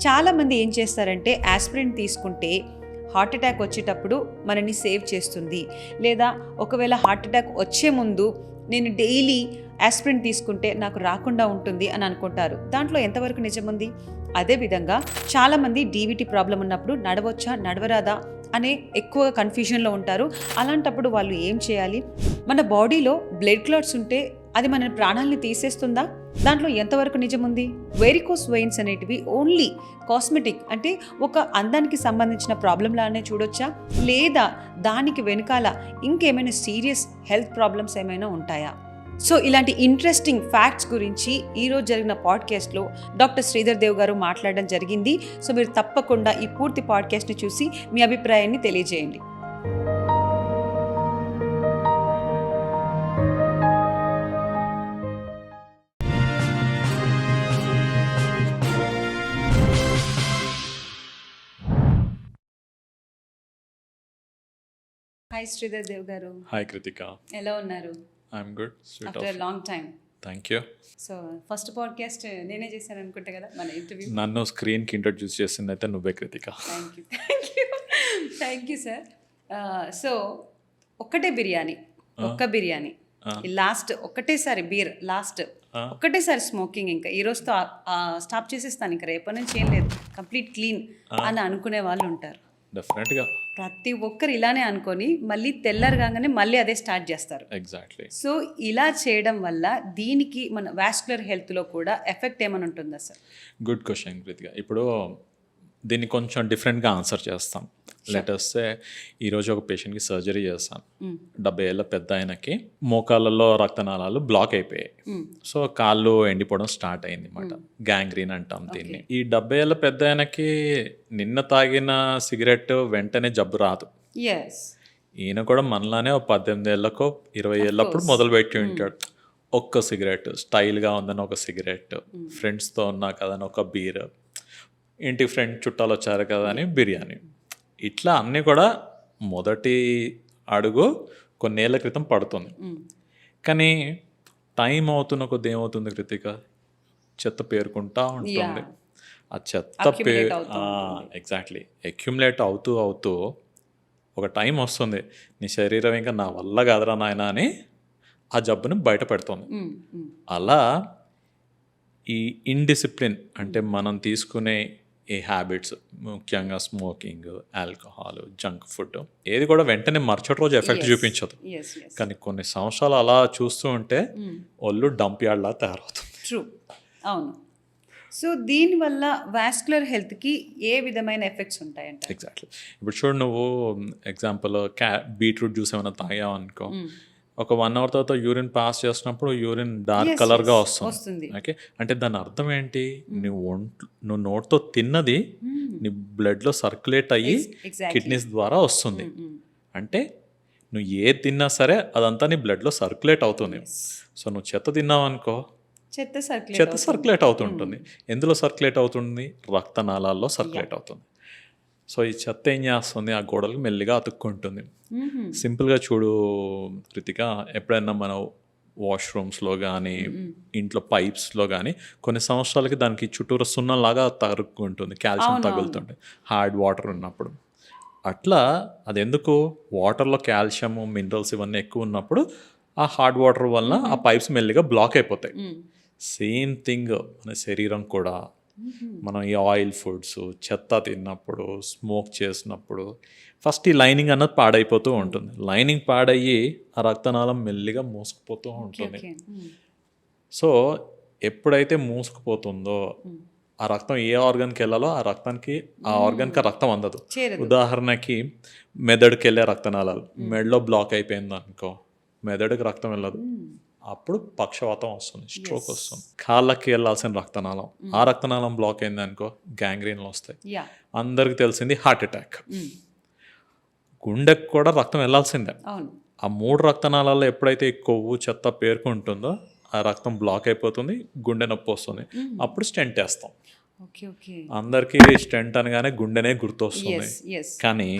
చాలామంది ఏం చేస్తారంటే ఆస్పిరిన్ తీసుకుంటే హార్ట్ అటాక్ వచ్చేటప్పుడు మనని సేవ్ చేస్తుంది, లేదా ఒకవేళ హార్ట్ అటాక్ వచ్చే ముందు నేను డైలీ ఆస్పిరిన్ తీసుకుంటే నాకు రాకుండా ఉంటుంది అని అనుకుంటారు. దాంట్లో ఎంతవరకు నిజం ఉంది? అదేవిధంగా చాలామంది డీవీటీ ప్రాబ్లం ఉన్నప్పుడు నడవచ్చా నడవరాదా అనే ఎక్కువ కన్ఫ్యూజన్లో ఉంటారు. అలాంటప్పుడు వాళ్ళు ఏం చేయాలి? మన బాడీలో బ్లడ్ క్లాట్స్ ఉంటే అది మన ప్రాణాలని తీసేస్తుందా? దాంట్లో ఎంతవరకు నిజం ఉంది? వెరికోస్ వెయిన్స్ అనేటివి ఓన్లీ కాస్మెటిక్, అంటే ఒక అందానికి సంబంధించిన ప్రాబ్లం లానే చూడొచ్చా, లేదా దానికి వెనకాల ఇంకేమైనా సీరియస్ హెల్త్ ప్రాబ్లమ్స్ ఏమైనా ఉంటాయా? సో ఇలాంటి ఇంట్రెస్టింగ్ ఫ్యాక్ట్స్ గురించి ఈరోజు జరిగిన పాడ్కాస్ట్లో డాక్టర్ శ్రీధర్ దేవ్ గారు మాట్లాడడం జరిగింది. సో మీరు తప్పకుండా ఈ పూర్తి పాడ్కాస్ట్ని చూసి మీ అభిప్రాయాన్ని తెలియజేయండి. హాయ్ శ్రీధర్ దేవ్ గారు. హాయ్ కృతిక. ఎలా ఉన్నారు? I'm good. After long time. Thank you. So first podcast నేనే చేశాను అనుకుంటా కదా మన ఇంటర్వ్యూ. నన్ను స్క్రీన్కి ఇంట్రొడ్యూస్ చేసింది అయితే నువ్వే Kritika. Thank you sir. So ఒక్కటే బిర్యానీ, ఒక్క బిర్యానీ, లాస్ట్ ఒక్కటేసారి బీర్, లాస్ట్ ఒక్కటేసారి స్మోకింగ్, ఇంకా ఈ రోజుతో స్టాప్ చేసేస్తాను, ఇంకా రేపటి నుంచి ఏం లేదు, కంప్లీట్ క్లీన్ అని అనుకునే వాళ్ళు ఉంటారు. డెఫినెట్గా ప్రతి ఒక్కరు ఇలానే అనుకొని మళ్ళీ తెల్లారగానే మళ్ళీ అదే స్టార్ట్ చేస్తారు. ఎగ్జాక్ట్లీ. సో ఇలా చేయడం వల్ల దీనికి మన వాస్కులర్ హెల్త్లో కూడా ఎఫెక్ట్ ఏమైనా ఉంటుందా సార్? Good question Krittika. ఇప్పుడు దీన్ని కొంచెం డిఫరెంట్గా ఆన్సర్ చేస్తాం. లెటర్స్తే ఈరోజు ఒక పేషెంట్కి సర్జరీ చేస్తాను. 70 ఏళ్ళ పెద్ద ఆయనకి మోకాళ్ళలో రక్తనాళాలు బ్లాక్ అయిపోయాయి. సో కాళ్ళు ఎండిపోవడం స్టార్ట్ అయింది అన్నమాట. గ్యాంగ్రీన్ అంటాం దీన్ని. ఈ 70 ఏళ్ళ పెద్ద ఆయనకి నిన్న తాగిన సిగరెట్ వెంటనే జబ్బు రాదు. ఈయన కూడా మనలానే 18 ఏళ్ళకో 20 ఏళ్ళప్పుడు మొదలుపెట్టి ఉంటాడు. ఒక్క సిగరెట్, స్టైల్గా ఉందని ఒక సిగరెట్, ఫ్రెండ్స్తో ఉన్నా కదని ఒక బీర్, ఇంటి ఫ్రెండ్ చుట్టాలు వచ్చారు కదా అని బిర్యానీ, ఇట్లా అన్నీ కూడా మొదటి అడుగు కొన్నేళ్ల క్రితం పడుతుంది. కానీ టైం అవుతున్న కొద్ది ఏమవుతుంది కృతిక, చెత్త పేరుకుంటా ఉంటుంది. ఆ చెత్త ఎగ్జాక్ట్లీ అక్యుములేట్ అవుతూ అవుతూ ఒక టైం వస్తుంది, నీ శరీరం ఇంకా నా వల్ల కాదురా నాయన అని ఆ జబ్బుని బయట పెడుతుంది. అలా ఈ ఇండిసిప్లిన్ అంటే మనం తీసుకునే ఈ హ్యాబిట్స్, ముఖ్యంగా స్మోకింగ్, ఆల్కహాల్, జంక్ ఫుడ్, ఏది కూడా వెంటనే మరుసటి రోజు ఎఫెక్ట్ చూపించదు. కానీ కొన్ని సంవత్సరాలు అలా చూస్తూ ఉంటే ఒళ్ళు డంప్ యార్డ్లా తయారవుతుంది. ట్రూ, అవును. సో దీనివల్ల వాస్కులర్ హెల్త్కి ఏ విధమైన ఎఫెక్ట్స్ ఉంటాయంటే? ఎగ్జాక్ట్లీ. ఇప్పుడు చూడు, నువ్వు ఎగ్జాంపుల్ బీట్రూట్ జ్యూస్ ఏమైనా తాగావు అనుకో, ఒక 1 అవర్ తర్వాత యూరిన్ పాస్ చేసినప్పుడు యూరిన్ డార్క్ కలర్గా వస్తుంది. ఓకే, అంటే దాని అర్థం ఏంటి? నువ్వు నోట్తో తిన్నది నీ బ్లడ్లో సర్క్యులేట్ అయ్యి కిడ్నీస్ ద్వారా వస్తుంది. అంటే నువ్వు ఏది తిన్నా సరే అదంతా నీ బ్లడ్లో సర్క్యులేట్ అవుతుంది. సో నువ్వు చెత్త తిన్నావు అనుకో, చెత్త సర్క్యులేట్ అవుతుంటుంది. ఎందులో సర్క్యులేట్ అవుతుంది? రక్తనాళాల్లో సర్క్యులేట్ అవుతుంది. సో ఈ చెత్త ఏం చేస్తుంది? ఆ గోడలకు మెల్లిగా అతుక్కుంటుంది. సింపుల్గా చూడు కృతిక, ఎప్పుడైనా మనం వాష్రూమ్స్లో కానీ ఇంట్లో పైప్స్లో కానీ కొన్ని సంవత్సరాలకి దానికి చుట్టూరు సున్నంలాగా తరుక్కుంటుంది, కాల్షియం తగులుతుంది హార్డ్ వాటర్ ఉన్నప్పుడు. అట్లా అది ఎందుకు? వాటర్లో కాల్షియం, మినరల్స్ ఇవన్నీ ఎక్కువ ఉన్నప్పుడు ఆ హార్డ్ వాటర్ వలన ఆ పైప్స్ మెల్లిగా బ్లాక్ అయిపోతాయి. సేమ్ థింగ్ మన శరీరం కూడా. మనం ఈ ఆయిల్ ఫుడ్స్, చెత్త తిన్నప్పుడు, స్మోక్ చేసినప్పుడు ఫస్ట్ ఈ లైనింగ్ అన్నది పాడైపోతూ ఉంటుంది. లైనింగ్ పాడయ్యి ఆ రక్తనాళం మెల్లిగా మూసుకుపోతూ ఉంటుంది. సో ఎప్పుడైతే మూసుకుపోతుందో ఆ రక్తం ఏ ఆర్గన్కి వెళ్ళాలో ఆ రక్తానికి ఆ ఆర్గన్కి ఆ రక్తం అందదు. ఉదాహరణకి మెదడుకి వెళ్ళే రక్తనాళాలు, మెడలో బ్లాక్ అయిపోయింది అనుకో, మెదడుకి రక్తం వెళ్ళదు, అప్పుడు పక్షవాతం వస్తుంది, స్ట్రోక్ వస్తుంది. కాళ్ళకి వెళ్ళాల్సిన రక్తనాళం, ఆ రక్తనాళం బ్లాక్ అయింది అనుకో, గ్యాంగ్రీన్లు వస్తాయి. అందరికి తెలిసింది హార్ట్ అటాక్. గుండెకి కూడా రక్తం వెళ్ళాల్సిందే. ఆ 3 రక్తనాళాల్లో ఎప్పుడైతే కొవ్వు, చెత్త పేరుకుంటుందో ఆ రక్తం బ్లాక్ అయిపోతుంది, గుండె నొప్పి వస్తుంది. అప్పుడు స్టెంట్ వేస్తాం. అందరికీ స్టెంట్ అనగానే గుండెనే గుర్తొస్తుంది. కానీ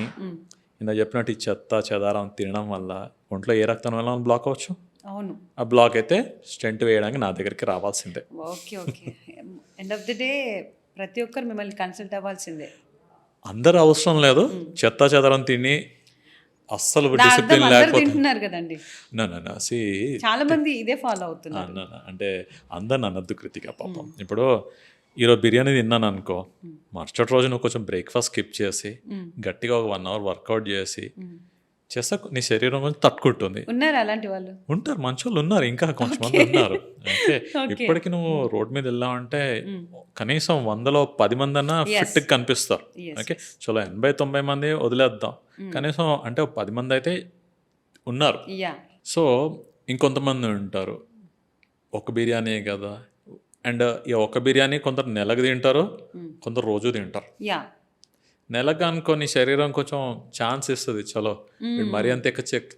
ఇందా చెప్పినట్టు ఈ చెత్త చెదారం తినడం వల్ల ఒంట్లో ఏ రక్తనాళం బ్లాక్ అవ్వచ్చు? అవును, ఆ బ్లాక్ అయితే స్టెంట్ వేయడానికి నా దగ్గరికి రావాల్సిందే. Okay. End of the day ప్రతి ఒక్కరు మిమ్మల్ని కన్సల్ట్ అవ్వాల్సిందే. అందరు అవసరం లేదు, చెత్త చెదరం తిని అస్సలు డిసిప్లిన్ అందరు లేకపోతే తింటున్నారు కదండి, సి చాలా మంది ఇదే ఫాలో అవుతున్నారు. అంటే అందరిని అనద్దు కృతిక పాపం. ఇప్పుడు ఈరోజు బిర్యానీ తిన్నాను అనుకో, మరుసటి రోజు నువ్వు కొంచెం బ్రేక్ఫాస్ట్ స్కిప్ చేసి గట్టిగా ఒక 1 అవర్ వర్కౌట్ చేసి చేస్తే నీ శరీరం కొంచెం తట్టుకుంటుంది. ఉన్నారు అలాంటి వాళ్ళు, ఉంటారు, మంచి వాళ్ళు ఉన్నారు, ఇంకా కొంచెం మంది ఉన్నారు. అంటే ఇప్పటికి నువ్వు రోడ్ మీద వెళ్ళావంటే కనీసం 100లో 10 మంది అన్నా ఫిట్ కనిపిస్తారు. ఓకే, చలో 80-90 మంది వదిలేద్దాం, కనీసం అంటే 10 మంది అయితే ఉన్నారు. సో ఇంకొంతమంది ఉంటారు, ఒక బిర్యానీ కదా, అండ్ ఈ ఒక బిర్యానీ కొందరు నెలకు తింటారు, కొందరు రోజు తింటారు. నెలకు అనుకోని శరీరం కొంచెం ఛాన్స్ ఇస్తుంది, చలో వీడు మరీ అంత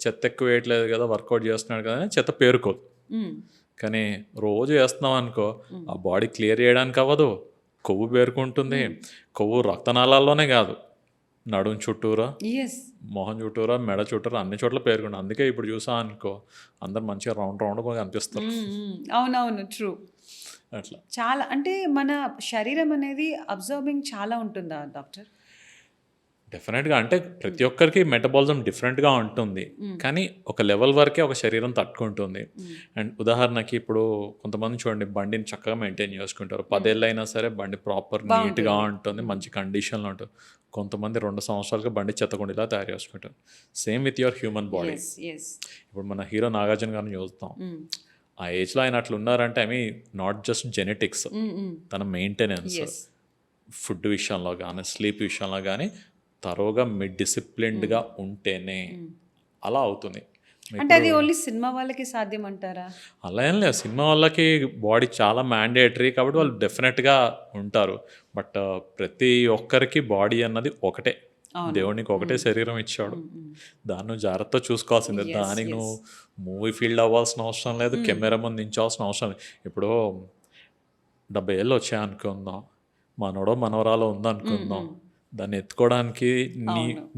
చెత్త ఎక్కువ వేయట్లేదు కదా, వర్కౌట్ చేస్తున్నాడు కదా అని చెత్త పేరుకోదు. కానీ రోజు వేస్తున్నాం అనుకో, ఆ బాడీ క్లియర్ చేయడానికి అవ్వదు, కొవ్వు పేరుకుంటుంది. కొవ్వు రక్తనాళాల్లోనే కాదు, నడుం చుట్టూరా, మొహం చుట్టూరా, మెడ చుట్టూరా, అన్ని చోట్ల పేరుకుంటుంది. అందుకే ఇప్పుడు చూసా అనుకో, అందరు మంచిగా రౌండ్ కూడా కనిపిస్తారు. అవునవును, ట్రూ. అట్లా చాలా అంటే మన శరీరం అనేది అబ్జర్వింగ్ చాలా ఉంటుందా డాక్టర్? డెఫినెట్గా, అంటే ప్రతి ఒక్కరికి మెటబాలిజం డిఫరెంట్గా ఉంటుంది, కానీ ఒక లెవెల్ వరకే ఒక శరీరం తట్టుకుంటుంది. అండ్ ఉదాహరణకి ఇప్పుడు కొంతమంది చూడండి, బండిని చక్కగా మెయింటైన్ చేసుకుంటారు, 10 ఏళ్ళు అయినా సరే బండి ప్రాపర్ నీట్గా ఉంటుంది, మంచి కండిషన్లో ఉంటుంది. కొంతమంది 2 సంవత్సరాలుగా బండి చెత్తకుండిలా తయారు చేసుకుంటారు. Same with your human body. ఇప్పుడు మన హీరో నాగార్జున గారిని చూస్తాం, ఆ ఏజ్లో ఆయన అట్లా ఉన్నారంటే I mean not just genetics, తన మెయింటెనెన్స్, ఫుడ్ విషయంలో కానీ స్లీప్ విషయంలో కానీ తరోగా డిసిప్లిన్డ్గా ఉంటేనే అలా అవుతుంది. అంటే అది ఓన్లీ సినిమా వాళ్ళకి సాధ్యం అంటారా? అలా ఏం లేదు, సినిమా వాళ్ళకి బాడీ చాలా మ్యాండేటరీ కాబట్టి వాళ్ళు డెఫినెట్గా ఉంటారు. బట్ ప్రతి ఒక్కరికి బాడీ అన్నది ఒకటే, దేవునికి ఒకటే శరీరం ఇచ్చాడు, దాన్ని నువ్వు జాగ్రత్తగా చూసుకోవాల్సిందే. దానికి నువ్వు మూవీ ఫీల్డ్ అవ్వాల్సిన అవసరం లేదు, కెమెరా ముందు నించాల్సిన అవసరం లేదు. ఇప్పుడు 70 ఏళ్ళు వచ్చాయనుకుందాం, మనోడో మనవరాలో ఉందనుకుందాం, దాన్ని ఎత్తుకోవడానికి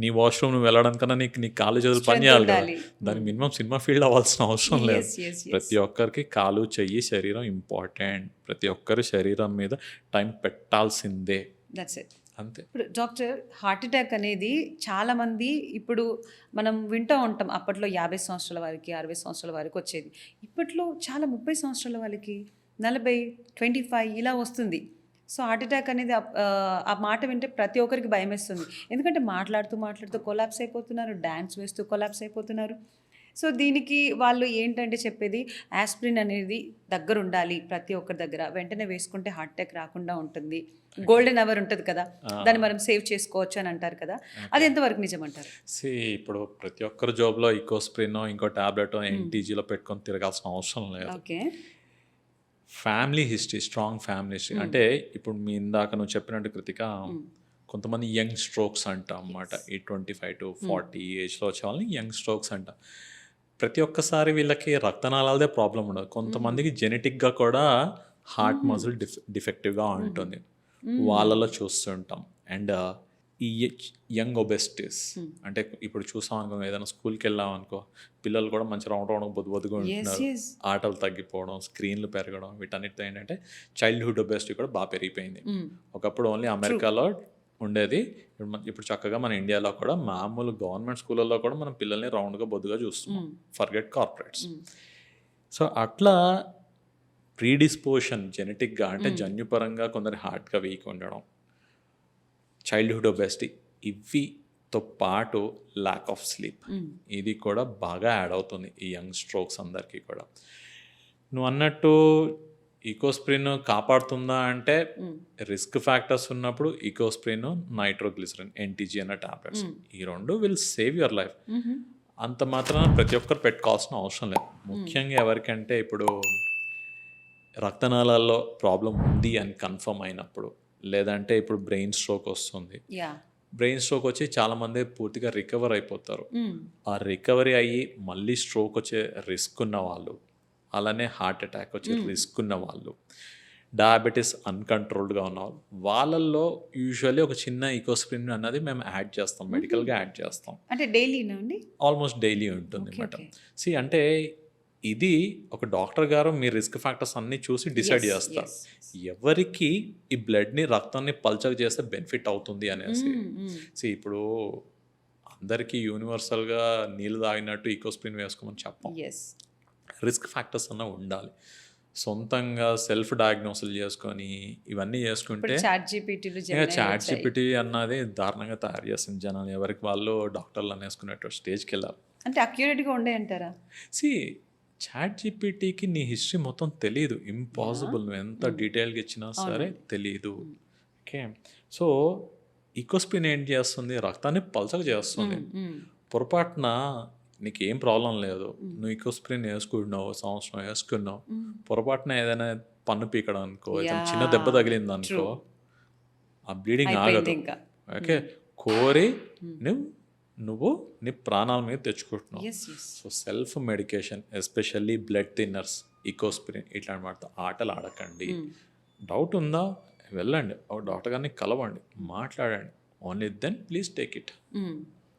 నీ వాష్రూమ్ నువ్వు వెళ్ళడానికన్నా నీ కాలు చేతులు పని చేయాలి కదా, దానికి మినిమం సినిమా ఫీల్డ్ అవ్వాల్సిన అవసరం లేదు. ప్రతి ఒక్కరికి కాలు చెయ్యి శరీరం ఇంపార్టెంట్, ప్రతి ఒక్కరి శరీరం మీద టైం పెట్టాల్సిందే, అంతే. ఇప్పుడు డాక్టర్, హార్ట్ అటాక్ అనేది చాలామంది ఇప్పుడు మనం వింటూ ఉంటాం, అప్పట్లో 50 సంవత్సరాల వారికి 60 సంవత్సరాల వారికి వచ్చేది, ఇప్పట్లో చాలా 30 సంవత్సరాల వాళ్ళకి 40, 25 ఇలా వస్తుంది. సో హార్ట్ అటాక్ అనేది ఆ మాట వింటే ప్రతి ఒక్కరికి భయం వేస్తుంది, ఎందుకంటే మాట్లాడుతూ కొలాప్స్ అయిపోతున్నారు, డ్యాన్స్ వేస్తూ కొలాప్స్ అయిపోతున్నారు. సో దీనికి వాళ్ళు ఏంటంటే చెప్పేది, ఆస్పిరిన్ అనేది దగ్గర ఉండాలి ప్రతి ఒక్కరి దగ్గర, వెంటనే వేసుకుంటే హార్ట్ అటాక్ రాకుండా ఉంటుంది, గోల్డెన్ అవర్ ఉంటుంది కదా, దాన్ని మనం సేవ్ చేసుకోవచ్చు అని అంటారు కదా, అది ఎంతవరకు నిజం అంటారు? ఇప్పుడు ప్రతి ఒక్కరి జాబ్లో ఈకోస్ప్రిన్ ఇంకో టాబ్లెట్ ఎన్టీజీలో పెట్టుకొని తిరగాల్సిన అవసరం లేదు. Okay, family history, strong family history. అంటే ఇప్పుడు మీ ఇందాక నువ్వు చెప్పినట్టు కృతిక, కొంతమంది యంగ్ స్ట్రోక్స్ అంటాం అన్నమాట, ఈ 25 to 40 ఏజ్లో వచ్చే వాళ్ళని యంగ్ స్ట్రోక్స్ అంటాం. ప్రతి ఒక్కసారి వీళ్ళకి రక్తనాళాలదే ప్రాబ్లం ఉండదు, కొంతమందికి జెనెటిక్గా కూడా హార్ట్ మజిల్ డిఫెక్టివ్గా ఉంటుంది, వాళ్ళలో చూస్తుంటాం. అండ్ ఈ యంగ్ ఒబెసిటీస్, అంటే ఇప్పుడు చూసాం అనుకో, ఏదైనా స్కూల్కి వెళ్ళాం అనుకో, పిల్లలు కూడా మంచి రౌండ్ బొద్దుగా ఉంటున్నారు, ఆటలు తగ్గిపోవడం, స్క్రీన్లు పెరగడం, వీటన్నిటితో ఏంటంటే చైల్డ్హుడ్ ఒబెసిటీ కూడా బాగా పెరిగిపోయింది. ఒకప్పుడు ఓన్లీ అమెరికాలో ఉండేది, ఇప్పుడు చక్కగా మన ఇండియాలో కూడా మామూలు గవర్నమెంట్ స్కూళ్ళల్లో కూడా మనం పిల్లల్ని రౌండ్గా బొద్దుగా చూస్తున్నాం, ఫర్గెట్ కార్పొరేట్స్. సో అట్లా ప్రీడిస్పోజిషన్ జెనెటిక్గా, అంటే జన్యుపరంగా కొందరి హార్ట్గా వీక్ ఉండడం, చైల్డ్హుడ్ ఒబెసిటీ, ఇవితో పాటు ల్యాక్ ఆఫ్ స్లీప్, ఇది కూడా బాగా యాడ్ అవుతుంది ఈ యంగ్ స్ట్రోక్స్ అందరికీ కూడా. నువ్వు అన్నట్టు ఈకోస్ప్రిన్ కాపాడుతుందా అంటే, రిస్క్ ఫ్యాక్టర్స్ ఉన్నప్పుడు ఈకోస్ప్రిన్, నైట్రోగ్లిసరిన్, ఎన్టీజీ అన్న టాబ్లెట్స్, ఈ రెండు విల్ సేవ్ యువర్ లైఫ్. అంత మాత్రాన ప్రతి ఒక్కరు పెట్టుకోవాల్సిన అవసరం లేదు. ముఖ్యంగా ఎవరికంటే ఇప్పుడు రక్తనాళాల్లో ప్రాబ్లం ఉంది అని కన్ఫర్మ్ అయినప్పుడు, లేదంటే ఇప్పుడు బ్రెయిన్ స్ట్రోక్ వస్తుంది, బ్రెయిన్ స్ట్రోక్ వచ్చి చాలామంది పూర్తిగా రికవర్ అయిపోతారు, ఆ రికవరీ అయ్యి మళ్ళీ స్ట్రోక్ వచ్చే రిస్క్ ఉన్న వాళ్ళు, అలానే హార్ట్ అటాక్ వచ్చే రిస్క్ ఉన్న వాళ్ళు, డయాబెటీస్ అన్కంట్రోల్డ్గా ఉన్న వాళ్ళల్లో యూజువల్లీ ఒక చిన్న ఈకోస్ప్రిన్ అన్నది మేము యాడ్ చేస్తాం, మెడికల్గా యాడ్ చేస్తాం. అంటే డైలీనా అండి? ఆల్మోస్ట్ డైలీ ఉంటుంది అన్నమాట. అంటే ఇది ఒక డాక్టర్ గారు మీ రిస్క్ ఫ్యాక్టర్స్ అన్నీ చూసి డిసైడ్ చేస్తారు ఎవరికి ఈ బ్లడ్ని రక్తాన్ని పల్చగా చేస్తే బెనిఫిట్ అవుతుంది అనేసి. ఇప్పుడు అందరికీ యూనివర్సల్గా నీళ్ళు తాగినట్టు ఈకోస్ప్రిన్ వేసుకోమని చెప్పాం. రిస్క్ ఫ్యాక్టర్స్ అన్న ఉండాలి. సొంతంగా సెల్ఫ్ డయాగ్నోసిల్ చేసుకొని ఇవన్నీ చేసుకుంటే చాట్ జీపీటీ అన్నది దారుణంగా తయారు చేస్తుంది జనాలు. ఎవరికి వాళ్ళు డాక్టర్లు అనేసుకునేట్టు స్టేజ్కి వెళ్ళాలి. అంటే అక్యురేట్గా ఉండే అంటారా? చాట్ జీపీటీకి నీ హిస్టరీ మొత్తం తెలియదు, ఇంపాసిబుల్. నువ్వు ఎంత డీటెయిల్గా ఇచ్చినా సరే తెలియదు. ఓకే, సో ఈకోస్ప్రిన్ ఏం చేస్తుంది, రక్తాన్ని పల్చగా చేస్తుంది. పొరపాటున నీకు ఏం ప్రాబ్లం లేదు, నువ్వు ఈకోస్ప్రిన్ వేసుకున్నావు, సంవత్సరం వేసుకున్నావు, పొరపాటున ఏదైనా పన్ను పీకడం అనుకో, ఏదైనా చిన్న దెబ్బ తగిలింది అనుకో, ఆ బ్లీడింగ్ ఆగదు. ఓకే, కోరి నువ్వు నీ ప్రాణాల మీద తెచ్చుకుంటున్నావు. So self medication, especially blood thinners, Ecosprin ఇట్లాంటి వాటితో ఆటలు ఆడకండి. డౌట్ ఉందా, వెళ్ళండి, ఒక డాక్టర్ గారిని కలవండి, మాట్లాడండి. Only then please take it.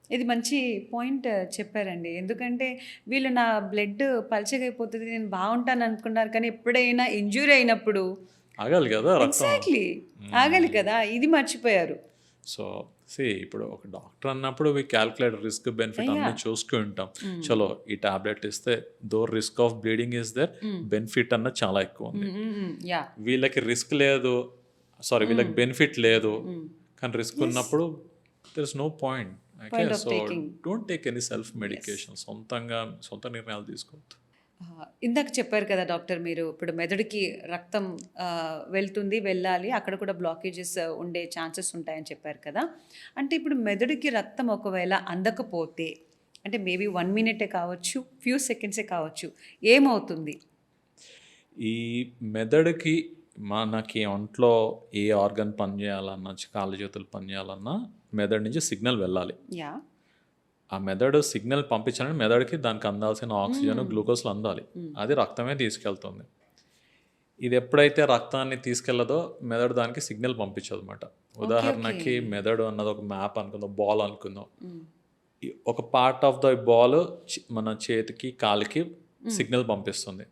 ఇది మంచి పాయింట్ చెప్పారండి. ఎందుకంటే వీళ్ళు నా బ్లడ్ పల్చగైపోతుంది, నేను బాగుంటాను అనుకున్నారు, కానీ ఎప్పుడైనా ఇంజూరీ అయినప్పుడు ఆగాలి కదా, ఎగ్జాక్ట్లీ ఆగాలి కదా, ఇది మర్చిపోయారు. సో ఇప్పుడు ఒక డాక్టర్ అన్నప్పుడు వి క్యాల్కులేట్ రిస్క్ బెనిఫిట్ అన్ని చూసుకుంటాం. చలో ఈ టాబ్లెట్ ఇస్తే though risk of bleeding is there, benefit అన్న చాలా ఎక్కువ ఉంది. వీళ్ళకి రిస్క్ లేదు, సారీ వీళ్ళకి బెనిఫిట్ లేదు, కానీ రిస్క్ ఉన్నప్పుడు there is no point. Okay, so don't take any self medication. సొంత నిర్ణయాలు తీసుకోవద్దు. ఇందాక చెప్పారు కదా డాక్టర్, మీరు ఇప్పుడు మెదడుకి రక్తం వెళ్ళాలి, అక్కడ కూడా బ్లాకేజెస్ ఉండే ఛాన్సెస్ ఉంటాయని చెప్పారు కదా. అంటే ఇప్పుడు మెదడుకి రక్తం ఒకవేళ అందకపోతే, అంటే మేబీ 1 minute కావచ్చు, ఫ్యూ సెకండ్సే కావచ్చు, ఏమవుతుంది? ఈ మెదడుకి మనకి ఒంట్లో ఏ ఆర్గన్ పనిచేయాలన్నా, కాళ్ళు చేతులు పనిచేయాలన్నా మెదడు నుంచి సిగ్నల్ వెళ్ళాలి. ఆ మెదడు సిగ్నల్ పంపించాలని మెదడుకి దానికి అందాల్సిన ఆక్సిజన్, గ్లూకోజ్లు అందాలి. అది రక్తమే తీసుకెళ్తుంది. ఇది ఎప్పుడైతే రక్తాన్ని తీసుకెళ్లదో మెదడు దానికి సిగ్నల్ పంపించదు అనమాట. ఉదాహరణకి మెదడు అన్నది ఒక మ్యాప్ అనుకుందాం, బాల్ అనుకుందాం. ఒక పార్ట్ ఆఫ్ ద బాల్ మన చేతికి కాళ్ళకి సిగ్నల్ పంపిస్తుంది.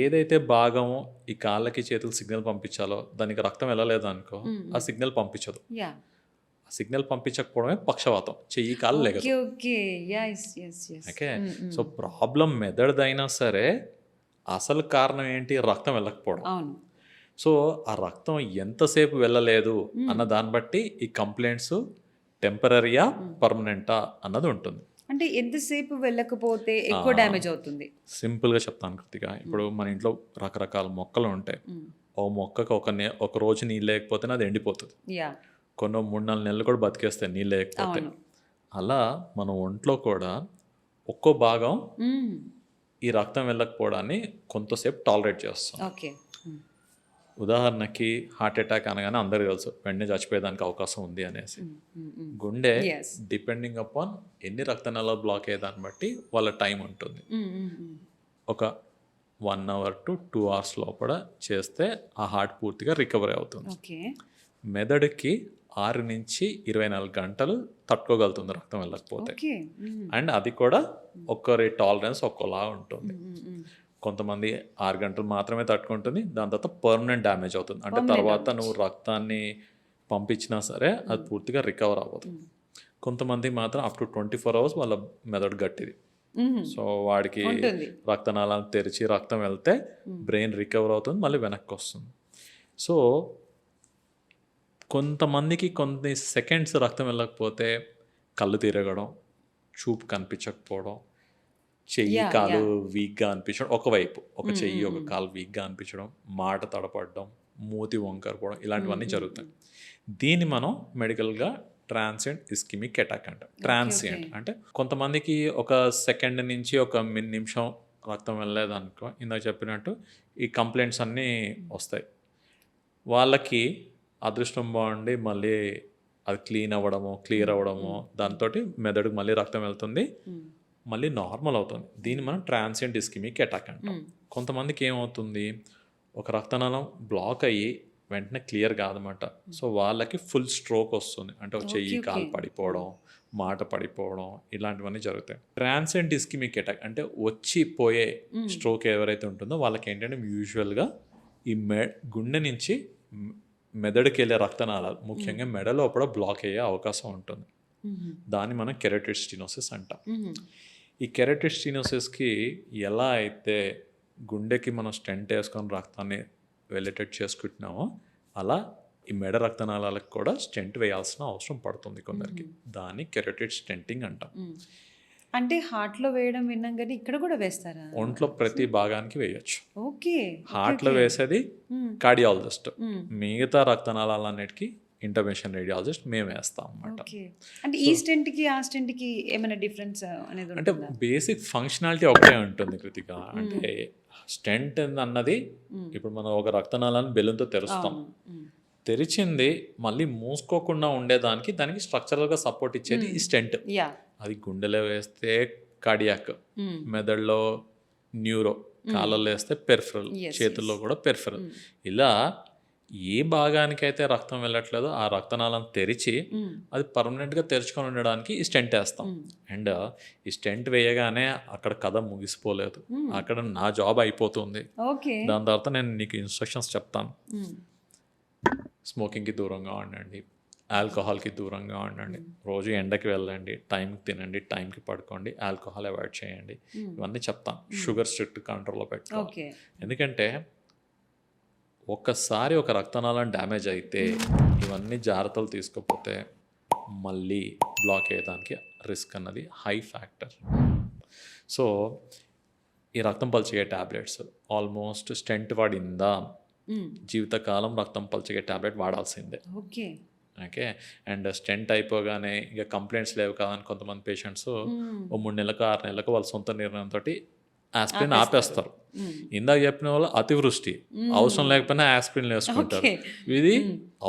ఏదైతే భాగము ఈ కాళ్ళకి చేతులకు సిగ్నల్ పంపించాలో దానికి రక్తం వెళ్ళలేదు అనుకో, ఆ సిగ్నల్ పంపించదు. సిగ్నల్ పంపించకపోవడమే పక్షవాతం, చెయ్యి కాలు లేక. ఓకే, సో ప్రాబ్లం మెదడుదైనా సరే అసలు కారణం ఏంటి, రక్తం వెళ్ళకపోవడం. సో ఆ రక్తం ఎంతసేపు వెళ్ళలేదు అన్న దాన్ని బట్టి ఈ కంప్లైంట్స్ టెంపరరీయా పర్మనెంటా అన్నది ఉంటుంది. అంటే ఎంతసేపు వెళ్ళకపోతే ఎక్కువ డ్యామేజ్ అవుతుంది? సింపుల్గా చెప్తాను కృతిక. ఇప్పుడు మన ఇంట్లో రకరకాల మొక్కలు ఉంటాయి. ఓ మొక్కకు ఒక రోజు నీళ్ళు లేకపోతే అది ఎండిపోతుంది. కొన్ని 3-4 నెలలు కూడా బతికేస్తాయి నీళ్ళు లేకపోతే. అలా మన ఒంట్లో కూడా ఒక్కో భాగం ఈ రక్తం వెళ్ళకపోవడాన్ని కొంతసేపు టాలరేట్ చేస్తాం. ఉదాహరణకి హార్ట్ అటాక్ అనగానే అందరికీ తెలుసు వెంటనే చచ్చిపోయేదానికి అవకాశం ఉంది అనేసి. గుండె డిపెండింగ్ అపాన్ ఎన్ని రక్తనాళాలు బ్లాక్ అయ్యేదాన్ని బట్టి వాళ్ళ టైం ఉంటుంది. ఒక 1 hour to 2 hours లోపల చేస్తే ఆ హార్ట్ పూర్తిగా రికవరీ అవుతుంది. మెదడుకి 6 నుంచి 24 గంటలు తట్టుకోగలుగుతుంది రక్తం వెళ్ళకపోతే. అండ్ అది కూడా ఒక్కరి టాలరెన్స్ ఒక్కోలా ఉంటుంది. కొంతమంది 6 గంటలు మాత్రమే తట్టుకుంటుంది, దాని తర్వాత పర్మనెంట్ డ్యామేజ్ అవుతుంది. అంటే తర్వాత నువ్వు రక్తాన్ని పంపించినా సరే అది పూర్తిగా రికవర్ అవ్వదు. కొంతమంది మాత్రం అప్ టు 24 hours వాళ్ళ మెదడు గట్టిది. సో వాడికి రక్తనాళాలు తెరిచి రక్తం వెళ్తే బ్రెయిన్ రికవర్ అవుతుంది, మళ్ళీ వెనక్కి వస్తుంది. సో కొంతమందికి కొన్ని సెకండ్స్ రక్తం వెళ్ళకపోతే కళ్ళు తిరగడం, చూపు కనిపించకపోవడం, చెయ్యి కాలు వీక్గా అనిపించడం, ఒకవైపు ఒక చెయ్యి ఒక కాలు వీక్గా అనిపించడం, మాట తడపడడం, మూతి వంకరపోవడం, ఇలాంటివన్నీ జరుగుతాయి. దీన్ని మనం మెడికల్గా ట్రాన్సియంట్ ఇస్కిమిక్ అటాక్ అంటాం. ట్రాన్సియంట్ అంటే కొంతమందికి ఒక సెకండ్ నుంచి ఒక నిమిషం రక్తం వెళ్ళలేదు అనుకో, ఇందాక చెప్పినట్టు ఈ కంప్లైంట్స్ అన్నీ వస్తాయి. వాళ్ళకి అదృష్టం బాగుండి మళ్ళీ అది క్లియర్ అవ్వడము, దాంతో మెదడుకు మళ్ళీ రక్తం వెళ్తుంది, మళ్ళీ నార్మల్ అవుతుంది. దీన్ని మనం ట్రాన్సియంట్ ఇస్కిమిక్ అటాక్ అంటాం. కొంతమందికి ఏమవుతుంది, ఒక రక్తనాళం బ్లాక్ అయ్యి వెంటనే క్లియర్ కాదన్నమాట. సో వాళ్ళకి ఫుల్ స్ట్రోక్ వస్తుంది, అంటే ఒక చెయ్యి కాలు పడిపోవడం, మాట పడిపోవడం, ఇలాంటివన్నీ జరుగుతాయి. ట్రాన్సియంట్ ఇస్కిమిక్ అటాక్ అంటే వచ్చి పోయే స్ట్రోక్ ఎవరైతే ఉంటుందో వాళ్ళకి ఏంటంటే యూజువల్గా ఈ గుండె నుంచి మెదడుకి వెళ్ళే రక్తనాళాలు ముఖ్యంగా మెడ లోపల బ్లాక్ అయ్యే అవకాశం ఉంటుంది. దాన్ని మనం కెరోటిడ్ స్టెనోసిస్ అంటాం. ఈ కెరోటిడ్ స్టెనోసిస్కి ఎలా అయితే గుండెకి మనం స్టెంట్ వేసుకొని రక్తాన్ని వెళ్ళేటట్టు చేసుకుంటున్నామో అలా ఈ మెడ రక్తనాళాలకు కూడా స్టెంట్ వేయాల్సిన అవసరం పడుతుంది కొందరికి. దాన్ని కెరోటిడ్ స్టెంటింగ్ అంటాం. అంటే హార్ట్లో వేయడం విన్నాం కానీ ఇక్కడ కూడా వేస్తారా? ఒంట్లో ప్రతి భాగానికి వేయచ్చు. ఓకే. హార్ట్లో వేసేది కార్డియాలజిస్ట్, మిగతా రక్తనాళాలన్నిటికీ ఇంటర్వెన్షన్ రేడియాలజిస్ట్ మేము వేస్తాం అన్నమాట. అంటే ఈ స్టెంట్కి ఆ స్టెంట్కి ఏమైనా డిఫరెన్స్ అనేది అంటే బేసిక్ ఫంక్షనాలిటీ ఒకటే ఉంటుంది కృతిక. అంటే స్టెంట్ అన్నది ఇప్పుడు మనం ఒక రక్తనాళాన్ని బెలూన్తో తెరుస్తాం, తెరిచింది మళ్ళీ మూసుకోకుండా ఉండేదానికి దానికి స్ట్రక్చరల్గా సపోర్ట్ ఇచ్చేది ఈ స్టెంట్. అది గుండెలో వేస్తే కార్డియాక్, మెదడులో న్యూరో, కాళ్ళలో వేస్తే పెరిఫరల్, చేతుల్లో కూడా పెరిఫరల్. ఇలా ఏ భాగానికైతే రక్తం వెళ్ళట్లేదో ఆ రక్తనాళం తెరిచి అది పర్మనెంట్గా తెరుచుకొని ఉండడానికి ఈ స్టెంట్ వేస్తాం. అండ్ ఈ స్టెంట్ వేయగానే అక్కడ కథ ముగిసిపోలేదు, అక్కడ నా జాబ్ అయిపోతుంది. దాని తర్వాత నేను నీకు ఇన్స్ట్రక్షన్స్ చెప్తాను. స్మోకింగ్కి దూరంగా ఉండండి, ఆల్కహాల్కి దూరంగా ఉండండి, రోజు ఎండకి వెళ్ళండి, టైంకి తినండి, టైంకి పడుకోండి, ఆల్కహాల్ అవాయిడ్ చేయండి, ఇవన్నీ చెప్తాను. షుగర్ స్ట్రిక్ట్ కంట్రోల్లో పెట్టుకోవాలి. ఎందుకంటే ఒక్కసారి ఒక రక్తనాళం డ్యామేజ్ అయితే ఇవన్నీ జాగ్రత్తలు తీసుకోకపోతే మళ్ళీ బ్లాక్ అయ్యేదానికి రిస్క్ అన్నది హై ఫ్యాక్టర్. సో ఈ రక్తం పల్చగే ట్యాబ్లెట్స్ ఆల్మోస్ట్ స్టెంట్ వాడిందా జీవితకాలం రక్తం పల్చగే ట్యాబ్లెట్ వాడాల్సిందే. ఓకే. అండ్ స్టెంట్ అయిపోగానే ఇక కంప్లైంట్స్ లేవు కదా అని కొంతమంది పేషెంట్స్ ఓ 3 నెలలకు 6 నెలలకు వాళ్ళ సొంత నిర్ణయంతో ఆస్పిరిన్ ఆపేస్తారు. ఇందాక చెప్పిన వాళ్ళు అతివృష్టి, అవసరం లేకపోయినా ఆస్పిరిన్ వేసుకుంటారు. ఇది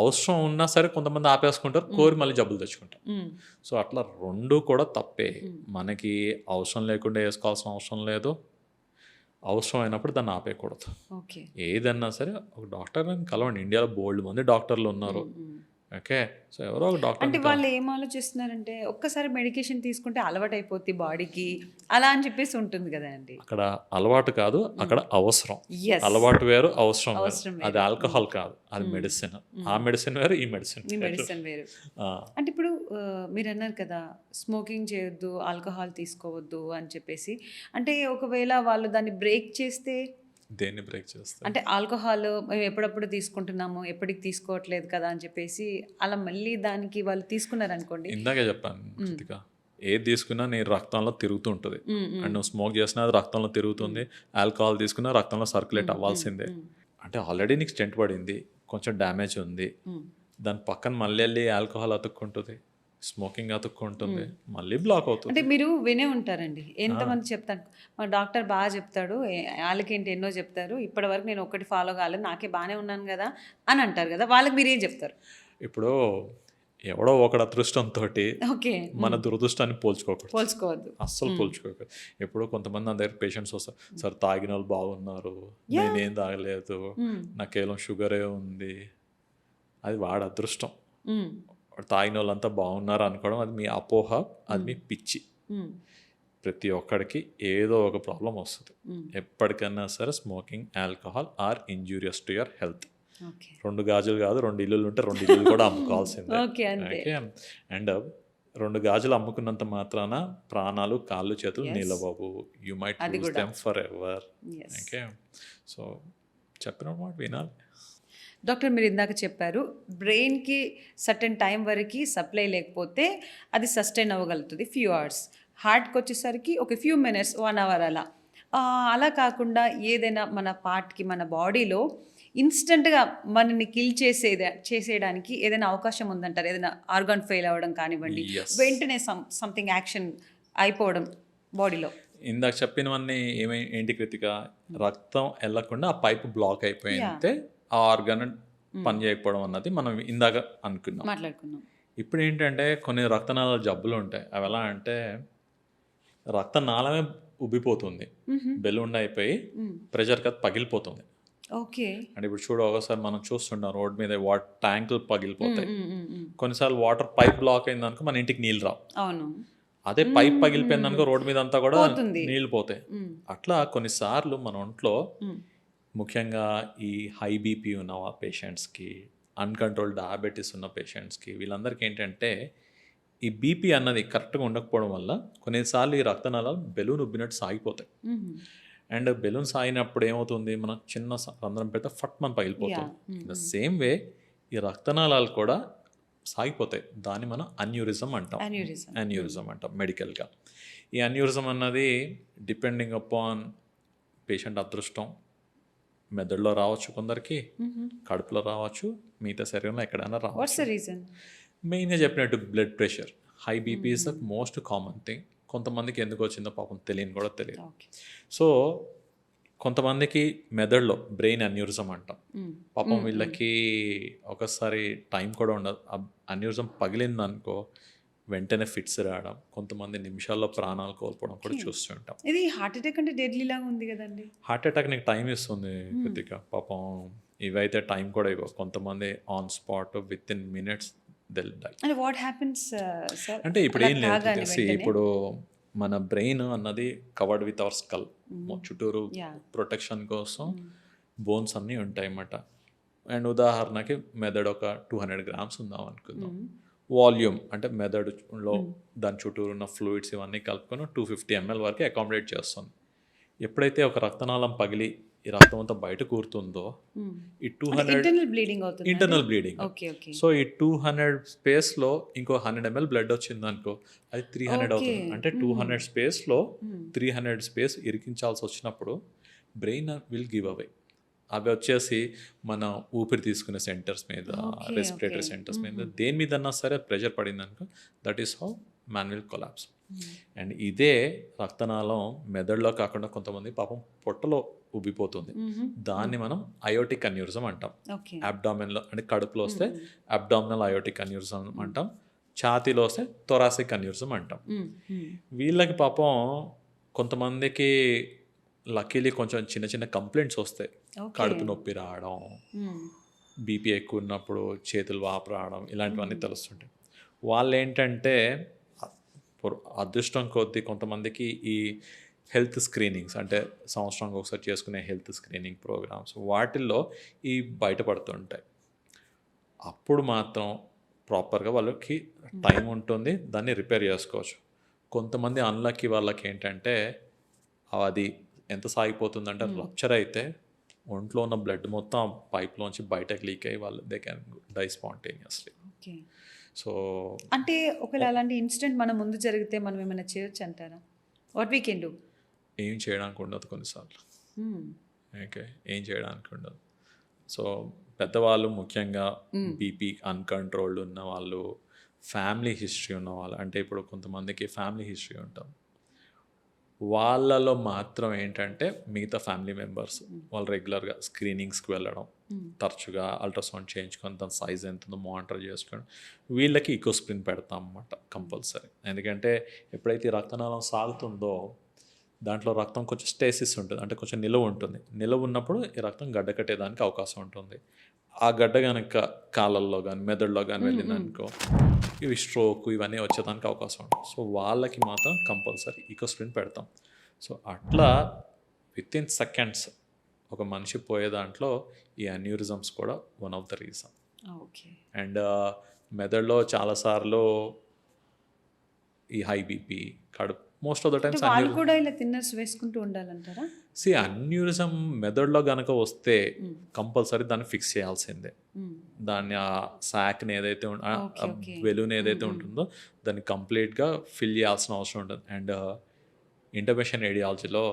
అవసరం ఉన్నా సరే కొంతమంది ఆపేసుకుంటారు, కోరి మళ్ళీ జబ్బులు తెచ్చుకుంటారు. సో అట్లా రెండు కూడా తప్పే. మనకి అవసరం లేకుండా వేసుకోవాల్సిన అవసరం లేదు, అవసరం అయినప్పుడు దాన్ని ఆపేయకూడదు. ఏదన్నా సరే ఒక డాక్టర్ని కలవండి. ఇండియాలో బోల్డ్ మంది డాక్టర్లు ఉన్నారు. ఓకే. సో ఎవరో ఒక డాక్టర్. అంటే వాళ్ళు ఏం ఆలోచిస్తున్నారంటే ఒక్కసారి మెడికేషన్ తీసుకుంటే అలవాటు అయిపోద్ది బాడీకి అలా అని చెప్పేసి ఉంటుంది కదా అండి. అక్కడ అలవాటు కాదు, అక్కడ అవసరం. అలవాటు వేరు, అవసరం వేరు. అది ఆల్కహాల్ కాదు, అది మెడిసిన్. ఆ మెడిసిన్ వేరు, ఈ మెడిసిన్ వేరు. అంటే ఇప్పుడు మీరు అన్నారు కదా స్మోకింగ్ చేయొద్దు, ఆల్కహాల్ తీసుకోవద్దు అని చెప్పేసి. అంటే ఒకవేళ వాళ్ళు దాన్ని బ్రేక్ చేస్తే దేన్ని బ్రేక్ చేస్తారు? అంటే ఆల్కహాల్ మేము ఎప్పుడప్పుడు తీసుకుంటున్నాము, ఎప్పటికి తీసుకోవట్లేదు కదా అని చెప్పేసి అలా మళ్ళీ దానికి వాళ్ళు తీసుకున్నారు అనుకోండి. ఇందాకే చెప్పాను కృతిక, ఏది తీసుకున్నా నీ రక్తంలో తిరుగుతూ ఉంటుంది. అండ్ నువ్వు స్మోక్ చేసినా అది రక్తంలో తిరుగుతుంది, ఆల్కహాల్ తీసుకున్నా రక్తంలో సర్క్యులేట్ అవ్వాల్సిందే. అంటే ఆల్రెడీ నీకు స్టెంట్ పడింది, కొంచెం డ్యామేజ్ ఉంది, దాని పక్కన మళ్ళీ వెళ్ళి ఆల్కహాల్ అతుక్కుంటుంది, స్మోకింగ్ అతుక్కుంటుంది, మళ్ళీ బ్లాక్ అవుతుంది. అంటే మీరు వినే ఉంటారండి, ఎంతమంది చెప్తాను మా డాక్టర్ బాగా చెప్తాడు, వాళ్ళకేంటి ఎన్నో చెప్తారు, ఇప్పటి వరకు నేను ఒక్కటి ఫాలో కాలేదు, నాకే బాగానే ఉన్నాను కదా అని అంటారు కదా, వాళ్ళకి మీరు ఏం చెప్తారు? ఇప్పుడు ఎవడో ఒకడు అదృష్టంతో మన దురదృష్టాన్ని పోల్చుకోవద్దు, అస్సలు పోల్చుకోవద్దు. ఎప్పుడో కొంతమంది నా దగ్గర పేషెంట్స్ వస్తారు, సార్ తాగిన వాళ్ళు బాగున్నారు, నేనేం తాగలేదు, నాకు కేవలం షుగరే ఉంది. అది వాడు అదృష్టం. తాగిన వాళ్ళంతా బాగున్నారు అనుకోవడం అది మీ అపోహ, అది మీ పిచ్చి. ప్రతి ఒక్కడికి ఏదో ఒక ప్రాబ్లం వస్తుంది. ఎప్పటికైనా సరే smoking, alcohol are injurious to your health. 2 గాజులు కాదు, 2 ఇల్లులు ఉంటే 2 ఇల్లులు కూడా అమ్ముకోవాల్సిందే. ఓకే. అండ్ 2 గాజులు అమ్ముకున్నంత మాత్రాన ప్రాణాలు, కాళ్ళు, చేతులు నిలవవు. You might lose them forever. Okay. So చెప్పిన మాట వినాలి. డాక్టర్ మీరు ఇందాక చెప్పారు బ్రెయిన్కి సర్టెన్ టైం వరకు సప్లై లేకపోతే అది సస్టైన్ అవ్వగలుగుతుంది ఫ్యూ అవర్స్, హార్ట్కి వచ్చేసరికి ఒక ఫ్యూ మినిట్స్ 1 అవర్ అలా. అలా కాకుండా ఏదైనా మన పార్ట్కి మన బాడీలో ఇన్స్టెంట్గా మనని కిల్ చేసేయడానికి ఏదైనా అవకాశం ఉందంటారు? ఏదైనా ఆర్గాన్ ఫెయిల్ అవ్వడం కానివ్వండి, వెంటనే సంథింగ్ యాక్షన్ అయిపోవడం బాడీలో. ఇందాక చెప్పినవన్నీ ఏంటి కృతిక, రక్తం వెళ్ళకుండా ఆ పైపు బ్లాక్ అయిపోయింటే ఆ ఆర్గాన్ పని చేయకపోవడం అన్నది మనం ఇందాక మాట్లాడుకున్నాం. ఇప్పుడు ఏంటంటే కొన్ని రక్తనాళాల జబ్బులు ఉంటాయి. అవి ఎలా అంటే రక్తనాళమే ఉబ్బిపోతుంది, బెలూన్ అయిపోయి ప్రెషర్కి అది పగిలిపోతుంది. ఓకే. అంటే ఇప్పుడు చూడు ఒకసారి మనం చూస్తుంటాం రోడ్ మీద ట్యాంకులు పగిలిపోతాయి. కొన్నిసార్లు వాటర్ పైప్ బ్లాక్ అయిందనుకో మన ఇంటికి నీళ్ళు రావు. అవును. అదే పైప్ పగిలిపోయిందనుకో రోడ్ మీద అంతా కూడా పోతుంది. నీళ్ళు పోతాయి. అట్లా కొన్నిసార్లు మన ఒంట్లో ముఖ్యంగా ఈ హై బీపీ ఉన్న పేషెంట్స్కి, అన్కంట్రోల్ డయాబెటీస్ ఉన్న పేషెంట్స్కి, వీళ్ళందరికీ ఏంటంటే ఈ బీపీ అన్నది కరెక్ట్గా ఉండకపోవడం వల్ల కొన్నిసార్లు ఈ రక్తనాళాలు బెలూన్ ఉబ్బినట్టు సాగిపోతాయి. అండ్ బెలూన్ సాగినప్పుడు ఏమవుతుంది, మనం చిన్న రంధ్రం పెడితే ఫట్ మన పగిలిపోతుంది. ద సేమ్ వే ఈ రక్తనాళాలు కూడా సాగిపోతాయి. దాన్ని మనం అన్యూరిజం అంటాం. అన్యూరిజం అంటాం మెడికల్గా. ఈ అన్యూరిజం అన్నది డిపెండింగ్ అపాన్ పేషెంట్ అదృష్టం, మెదడులో రావచ్చు, కొందరికి కడుపులో రావచ్చు, మిగతా శరీరంలో ఎక్కడైనా రావచ్చు. మెయిన్గా చెప్పినట్టు blood pressure, high BP is the most common thing. కొంతమందికి ఎందుకు వచ్చిందో పాపం తెలియని కూడా తెలియదు. సో కొంతమందికి మెదడులో బ్రెయిన్ అన్యూరిజం అంటాం. పాపం వీళ్ళకి ఒకసారి టైం కూడా ఉండదు. అన్యూరిజం పగిలిందనుకో వెంటనే ఫిట్స్ రావడం, కొంతమంది నిమిషాల్లో ప్రాణాలు కోల్పోవడం కూడా చూస్తుంటాం. ఇది హార్ట్ అటాక్ అంటే డెడ్లీ లాగా ఉంది కదండి. హార్ట్ అటాక్ నీకు టైం ఇస్తుంది కృతిక. పాపం ఇవైతే టైం కూడా ఇవ్వవు. కొంతమంది on spot with in minutes they'll die. And what happens, sir? అంటే ఇప్పుడు ఏం లేదు, ఇప్పుడు మన బ్రెయిన్ అన్నది కవర్డ్ విత్ అవర్ స్కల్. చుట్టూరు ప్రొటెక్షన్ కోసం బోన్స్ అన్నీ ఉంటాయి అన్నమాట. అండ్ ఉదాహరణకి మెదడు ఒక 200 grams ఉందాం అనుకుందాం. వాల్యూమ్ అంటే మెదడులో దాని చుట్టూరు ఉన్న ఫ్లూయిడ్స్ ఇవన్నీ కలుపుకొని 250 ml వరకు అకామిడేట్ చేస్తుంది. ఎప్పుడైతే ఒక రక్తనాళం పగిలి ఈ రక్తం అంతా బయట కూరుతుందో ఈ 200 ఇంటర్నల్ బ్లీడింగ్. సో ఈ 200 స్పేస్లో ఇంకో 100 ml బ్లడ్ వచ్చింది అనుకో, అది 300 అవుతుంది. అంటే 200 స్పేస్లో 300 స్పేస్ ఇరికించాల్సి వచ్చినప్పుడు బ్రెయిన్ విల్ గివ్ అవే. అవి వచ్చేసి మన ఊపిరి తీసుకునే సెంటర్స్ మీద, రెస్పిరేటరీ సెంటర్స్ మీద, దేని మీదన్నా సరే ప్రెషర్ పడింది అనుకో, that is how man will collapse. And ఇదే రక్తనాళం మెదడులో కాకుండా కొంతమంది పాపం పొట్టలో ఉబ్బిపోతుంది. దాన్ని మనం అయోటిక్ అన్యూరిజం అంటాం. అబ్డామిన్లో అంటే కడుపులో వస్తే అబ్డామినల్ అయోటిక్ అన్యూరిజం అంటాం. ఛాతీలో వస్తే థొరాసిక్ అన్యూరిజం అంటాం. వీళ్ళకి పాపం కొంతమందికి లక్కీలీ కొంచెం చిన్న చిన్న కంప్లైంట్స్ వస్తాయి. కడుపు నొప్పి రావడం, బీపీ ఎక్కువ ఉన్నప్పుడు చేతులు వాపు రావడం, ఇలాంటివన్నీ తెలుస్తుంటాయి. వాళ్ళు ఏంటంటే అదృష్టం కొద్దీ కొంతమందికి ఈ హెల్త్ స్క్రీనింగ్స్ అంటే సంవత్సరానికి ఒకసారి చేసుకునే హెల్త్ స్క్రీనింగ్ ప్రోగ్రామ్స్ వాటిల్లో ఈ బయటపడుతుంటాయి. అప్పుడు మాత్రం ప్రాపర్గా వాళ్ళకి టైం ఉంటుంది, దాన్ని రిపేర్ చేసుకోవచ్చు. కొంతమంది అన్లక్కీ వాళ్ళకి ఏంటంటే అది ఎంత సాగిపోతుందంటే రప్చర్ అయితే ఒంట్లో ఉన్న బ్లడ్ మొత్తం పైప్లోంచి బయటకు లీక్ అయ్యి వాళ్ళు they can die spontaneously. So అంటే ఒకవేళ అలాంటి ఇన్సిడెంట్ మన ముందు జరిగితే మనం ఏమైనా చేయొచ్చు అంటారా? What we can do? ఏం చేయడానికి ఉండదు కొన్నిసార్లు. ఓకే, ఏం చేయడానికి ఉండదు. సో పెద్దవాళ్ళు ముఖ్యంగా బీపీ అన్కంట్రోల్డ్ ఉన్న వాళ్ళు, ఫ్యామిలీ హిస్టరీ ఉన్న వాళ్ళు, అంటే ఇప్పుడు కొంతమందికి ఫ్యామిలీ హిస్టరీ ఉంటాం, వాళ్ళలో మాత్రం ఏంటంటే మిగతా ఫ్యామిలీ మెంబర్స్ వాళ్ళు రెగ్యులర్గా స్క్రీనింగ్స్కి వెళ్ళడం, తరచుగా అల్ట్రాసౌండ్ చేయించుకొని దాని సైజ్ ఎంత ఉందో మానిటర్ చేసుకోవడం, వీళ్ళకి ఈకోస్ప్రిన్ పెడతాం అన్నమాట కంపల్సరీ. ఎందుకంటే ఎప్పుడైతే రక్తనాళం సాగుతుందో దాంట్లో రక్తం కొంచెం స్టేసిస్ ఉంటుంది, అంటే కొంచెం నిలువ ఉంటుంది. నిలువ ఉన్నప్పుడు ఈ రక్తం గడ్డ కట్టేదానికి అవకాశం ఉంటుంది. ఆ గడ్డ కనుక కాళ్ళల్లో కానీ మెదడులో కానీ వెళ్ళిందనుకో ఇవి స్ట్రోక్ ఇవన్నీ వచ్చేదానికి అవకాశం ఉంటుంది. సో వాళ్ళకి మాత్రం కంపల్సరీ ఈకోస్ప్రిన్ పెడతాం. సో అట్లా విత్ ఇన్ సెకండ్స్ ఒక మనిషి పోయే దాంట్లో ఈ అన్యూరిజమ్స్ కూడా one of the reason. And మెదడులో చాలాసార్లు ఈ హై బీపీ, కడుపు మోస్ట్ ఆఫ్ ద టైమ్స్ వాళ్ళు కూడా ఇలా థిన్నర్స్ వేసుకుంటూ ఉండాలంటారా? అన్యూరిజం మెదడులో కనుక వస్తే కంపల్సరీ దాన్ని ఫిక్స్ చేయాల్సిందే. దాన్ని ఆ శాక్ని ఏదైతే బెలూన్ ఏదైతే ఉంటుందో దాన్ని కంప్లీట్గా ఫిల్ చేయాల్సిన అవసరం ఉంటుంది. అండ్ ఇంటర్వెన్షన్ రేడియాలజీలో